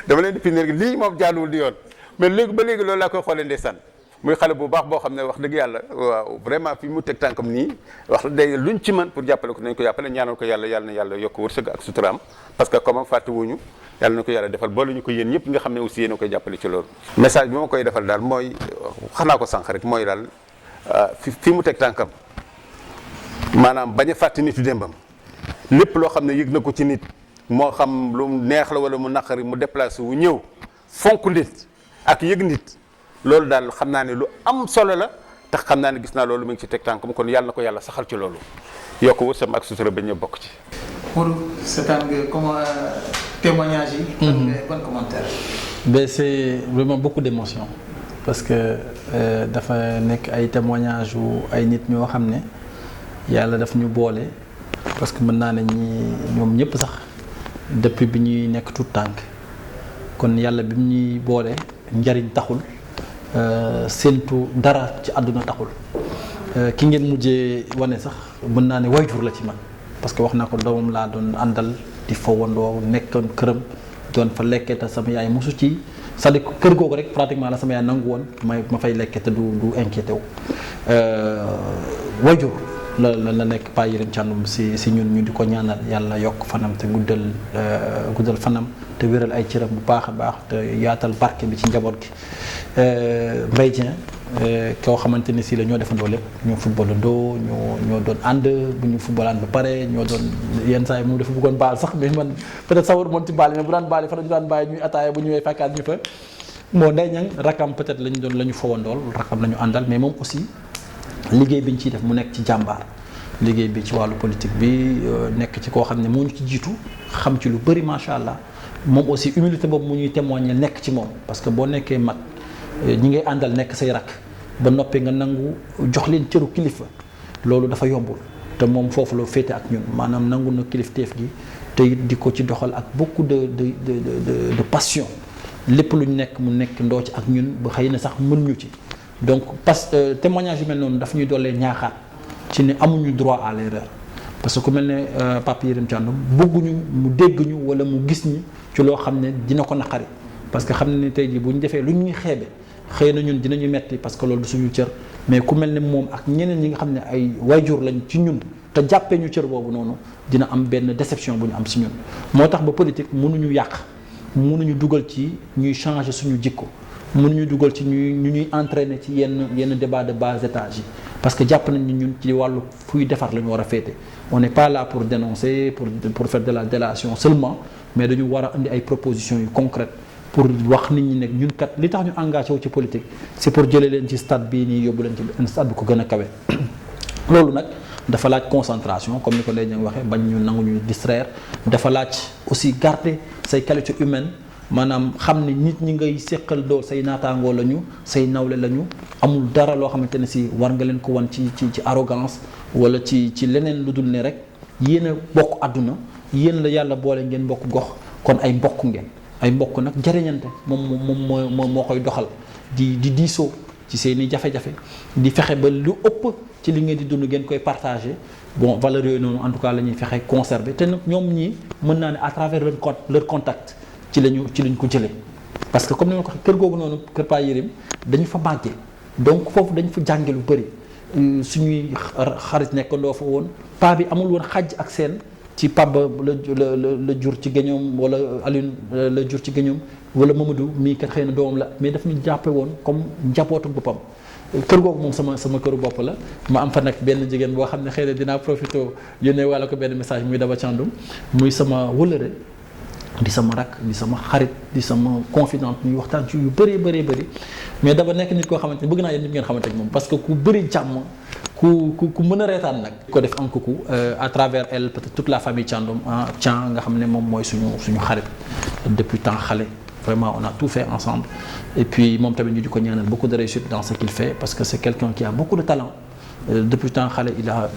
dama leen di punir gi lii moom jaaduwul di yoon mais léegi ba léegi loolu laa koy xoolee ndeysaan muy xale bu baax boo xam ne wax dëgg yàlla waaw vraiment fi mu teg tànkam nii wax day luñ ci mën pour jàppale ko nañ ko jàppale ñaanal ko yàlla na yàlla yokk wërsëg ak suturaam parce que comme fàtte wuñu yàlla na ko yàlla defal boole ñu ko yéen ñëpp nga xam ne aussi yéen a koy jàppale ci loolu message bi ma koy defal daal mooy xanaa ko sànq rek mooy daal fi mu teg tànkam maanaam bañ a fàtte nitu démbam lépp loo xam ne yëg na ko ci nit moo xam lu neex la wala mu naqari mu déplacé wu ñëw fonk nit ak yëg nit loolu daal xam naa ne lu am solo la tax xam naa ne gis naa loolu mu ngi ci teg tànkam kon yàlla na ko yàlla saxal ci loolu yokk wërsam ak sutura ba ñu bokk ci. pour seetaan nga comme témoignage yi. bon commentaire. Ben c'est vraiment beaucoup d'émotion parce que dafa nekk ay témoignages yu ay nit ñoo xam ne yàlla daf ñu boole parce que mën naa ne ñoom ñëpp sax depuis bi ñuy nekk tout tànk kon yàlla bi mu ñuy boole njariñ taxul. séentu dara ci àdduna taxul ki ngeen mujjee wane sax mën naa ne wayjur la ci man parce que wax naa ko doomam laa doon àndal di fowandoo nekkoon këram doon fa lekkee te sama yaay mosu ci c'est-à-dire kër googu rek pratiquement la sama yaay nangu woon ma fay lekkee te du inquiété wu wayjur la nekk Pa Yérim Thiandoum si ñun ñu di ko ñaanal yàlla yokk fanam te guddal fanam te wéral ay cëram bu baax a baax te yaatal barke bi ci njaboot gi Mbaye Dieng koo xamante ni si la ñoo defandoo lépp ñoo footballandoo ñoo doon ànd bu ñu footballaan ba pare ñoo doon yenn saa yi moom dafa bëggoon baal sax mais man peut-être sawar moom ci baal mais bu daan baal yi fa dañu daan bàyyi ñuy ataaya bu ñëwee fekkaat ñu fa moo Ndeye Niang rakam peut-être la ñu fawandool rakam la ñu àndal mais moom aussi liggéey bi ñu ciy def mu nekk ci jàmbaar liggéey bi ci wàllu politique bi nekk ci koo xam ne moo ñu ci jiitu xam ci lu bëri macha allah moom aussi humilité boobu mu ñuy témoigner nekk ci moom parce que boo nekkee mag ñi ngay àndal nekk say rakk ba noppee nga nangu jox leen cëru kilifa loolu dafa yombul te moom foofu la féete ak ñun maanaam nangu na kilifteef gi te it di ko ci doxal ak beaucoup de passion lépp lu ñu nekk mu nekk ndoo ci ak ñun ba xëy na sax mën ñu ci donc témoignage yu mel noonu daf ñuy doolee ñaaxaat ci ne amuñu droit à l'erreur parce que ku mel ne Papa Yérim Thiandoum bëgguñu mu dégg ñu wala mu gis ñu ci loo xam ne dina ko naqari parce que xam ne ni tey jii bu ñu defee lu ñuy xeebe xëy na ñun dinañu metti parce que loolu du suñu cër mais ku mel ne moom ak ñeneen ñi nga xam ne ay wayjur lañ ci ñun te jàppee ñu cër boobu noonu dina am benn déception bu ñu am si ñun moo tax ba politique mënuñu yàq mënuñu dugal ci ñuy changer suñu jikko mënuñu dugal ci ñuy entraîner ci yenn débat de bas étage yi parce que jàpp nañ ni ñun ci wàllu fuy defar la ñu war a féete on n'est pas là pour dénoncer pour faire de la délation seulement mais dañu war a indi ay propositions yu concrètes pour wax nit ñi ne ñun kat li tax ñu engagé wu ci politique c'est pour jëlee leen ci stade bii nii yóbbu leen ci benn stade bu ko gën a kawe loolu nag dafa laaj concentration comme ni ko Ndeye Niang waxee bañ ñu nangu ñu distraire dafa laaj aussi garder say qualités humaines maanaam xam ne nit ñi ngay séqal doo say naataangoo lañu say nawle lañu amul dara loo xamante ne si war nga leen ko wan ci arrogance wala ci leneen lu dul ne rek yéen a bokk àdduna yéen la yàlla boole ngeen bokk gox kon ay mbokk ngeen ay mbokk nag jariñante moom moo koy doxal di diisoo ci seen i jafe-jafe di fexe ba lu ëpp ci li ngeen di dund ngeen koy partager bon valeurs yooyu noonu en tout cas la ñuy fexe conserver te nag ñoom ñii mën naa ne à travers leur contact ci lañ ko jëlee parce que comme ni ma ko waxee kër googu noonu kër Pa Yérim dañu fa màggee donc foofu dañu fa jànge lu bëri suñuy xarit nekkandoo fa woon paa bi amul woon xàjj ak seen ci Paba la jur ci géñoom wala Alioune la jur ci géñoom wala Mamadou mii kat xëy na doomam la mais daf ñu jàppe woon comme njabootu boppam. kër googu moom sama këru bopp la ma am fa nag benn jigéen boo xam ne xëy na dinaa profité yónnee wala ko benn message muy Daba Thiandoum muy sama wëllëre di sama rakk di sama xarit di sama confidente ñuy waxtaan ci yu bëree mais Daba nekk nit koo xamante ne bëgg naa yéen ñëpp ngeen xamante ne moom parce que ku bëri jàmm ku mën a reetaan nag. ko def un coucou à travers elle peut-être toute la famille Thiandoum Thian nga xam ne moom mooy suñu xarit depuis temps xale. Vraiment, on a tout fait ensemble. Et puis, mon tamit ñu di ko ñaanal beaucoup de réussite dans ce qu'il fait parce que c'est quelqu'un qui a beaucoup de talent. Depuis tant xale, il a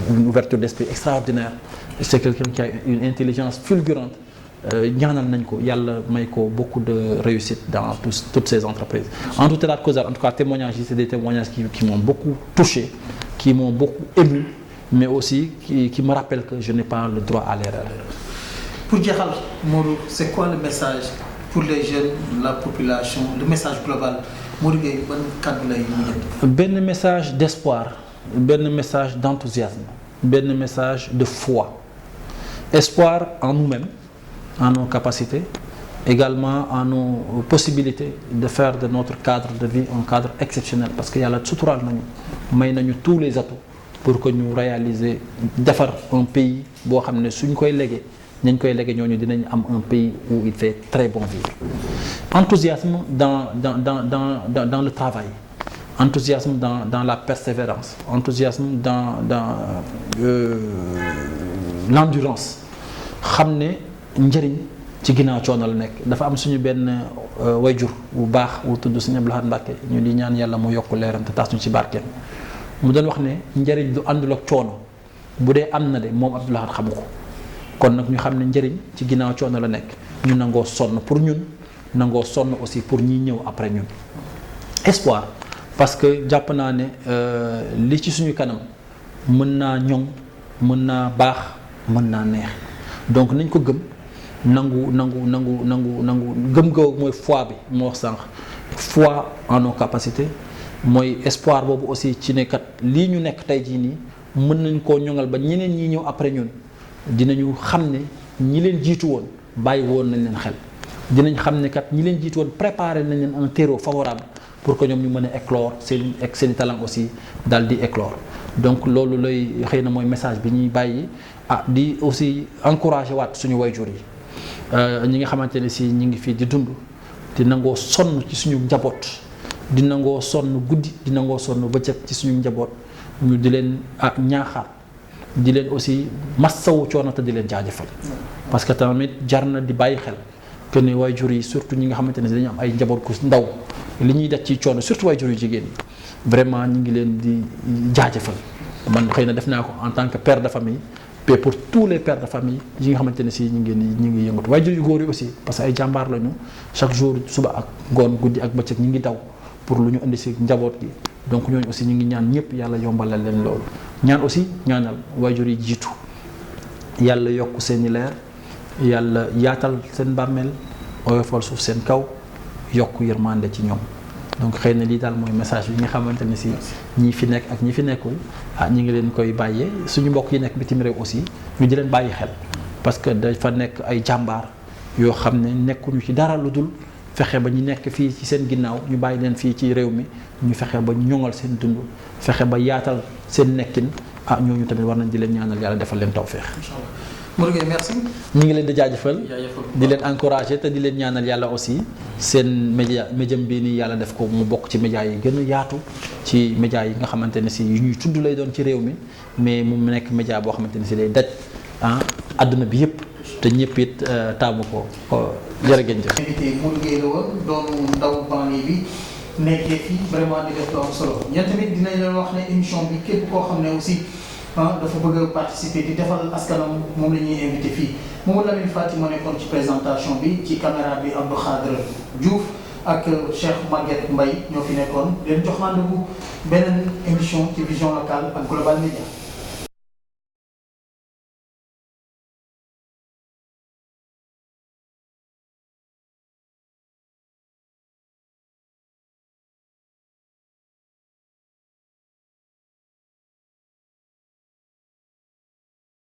une ouverture d'esprit extraordinaire. C'est quelqu'un qui a une intelligence fulgurante. ñaanal nañ ko yàlla may ko beaucoup de réussite dans toutes ces entreprises. En tout état de cause, en tout cas, témoignages yi c'est des témoignages qui m'ont beaucoup touché, qui m'ont beaucoup ému, mais aussi qui me rappellent que je n'ai pas le droit à l'erreur. Pour jeexal, Modou, c'est quoi le message pour les jeunes, la population, le message global Modou Gueye ban kàddu lay mujjee. benn message d'espoir benn message d'enthousiasme benn message de foi espoir en nous-mêmes en nos capacités également en nos possibilités de faire de notre cadre de vie un cadre exceptionnel parce que yàlla suturaal nañu may nañu tous les atouts pour que ñu réaliser defar un pays boo xam ne suñ koy légué nañ koy légué ñooñu dinañ am un pays où il fait très bon vivre. Enthousiasme dans le travail, enthousiasme dans la persévérance, enthousiasme dans l'endurance. xam ne njëriñ ci ginnaaw coono la nekk dafa am suñu benn wayjur bu baax wu tudd Sëñ Abdou Lahad Mbacké ñu di ñaan yàlla mu yokk leeram te taas ñu ci barkeem mu doon wax ne njëriñ du àndul ak coono bu dee am na de moom Abdou Lahad xamu ko. kon nag ñu xam ne njëriñ ci ginnaaw coono la nekk ñu nangoo sonn pour ñun nangoo sonn aussi pour ñi ñëw après ñun espoir parce que jàpp naa ne li ci suñu kanam mën naa ñoŋ mën naa baax mën naa neex donc nañ ko gëm nangu gëm googu mooy foi bi moo wax sànq foi en nos capacités mooy espoir boobu aussi ci ne kat lii ñu nekk tey jii nii mën nañ koo ñoŋal ba ñeneen ñi ñëw après ñun dinañu xam ne ñi leen jiitu woon bàyyi woon nañ leen xel dinañ xam ne kat ñi leen jiitu woon préparé nañ leen un terreau favorable pour que ñoom ñu mën a éclore seen talent aussi daal di éclore donc loolu lay xëy na mooy message bi ñuy bàyyi di aussi encourager waat suñu wayjur yi ñi nga xamante ne si ñi ngi fii di dund di nangoo sonn ci suñu njaboot di nangoo sonn guddi di nangoo sonn bëccëg ci suñu njaboot ñu di leen ñaaxaat di leen aussi massawu coono te di leen jaajëfal parce que tamit jar na di bàyyi xel que ne waajur yi surtout ñi nga xamante ne dañu am ay njaboot ku ndaw li ñuy def ci coono surtout waajur yu jigéen yi vraiment ñu ngi leen di jaajëfal man xëy na def naa ko en tant que père de famille mais pour tous les pères de famille yi nga xamante ne si ñu ngi yëngatu waajur yu góor yi aussi parce que ay jàmbaar lañu chaque jour suba ak ngoon guddi ak bëccëg ñu ngi daw pour lu ñu indi si njaboot gi donc ñooñu aussi ñu ngi ñaan ñëpp yàlla yombalal leen loolu ñaan aussi ñaanal waajur yi jiitu yàlla yokk seeni leer yàlla yaatal seen bàmmeel oyofal suuf seen kaw yokk yërmande ci ñoom donc xëy na lii daal mooy message bi nga xamante ne si ñi fi nekk ak ñi fi nekkul ñi ngi leen koy bàyyee suñu mbokk yi nekk bitim réew aussi ñu di leen bàyyi xel parce que dafa nekk ay jàmbaar yoo xam ne nekkuñu ci dara lu dul fexe ba ñu nekk fii ci seen ginnaaw ñu bàyyi leen fii ci réew mi ñu fexe ba ñoŋal seen dund fexe ba yaatal seen nekkin ñooñu tamit war nañ di leen ñaanal yàlla defal leen tawfeex. Modou Gueye merci. ñu ngi leen di jaajëfal di leen encourager te di leen ñaanal yàlla aussi seen médiam bii nii yàlla def ko mu bokk ci média yi gën a yaatu ci média yi nga xamante ne si yu ñuy tudd lay doon ci réew mi mais mu nekk média boo xamante ne si day daj àdduna bi yëpp te ñëpp it taamu ko jërë ngeen jëf. invité Modou Gueye la woon doonu ndaw banlieue bi nekkee fii vraiment di def lu am solo ñun tamit dinañ leen wax ne émission bi képp koo xam ne aussi dafa bëgg a participer di defal askanam moom la ñuy invité fii Mamadou Lamine Fati moo nekkoon ci présentation bi ci caméra bi Abdou Khadre Diouf ak Cheikh Maguette Mbaye ñoo fi nekkoon leen jox rendez-vous beneen émission ci Vision Locale ak Global Média.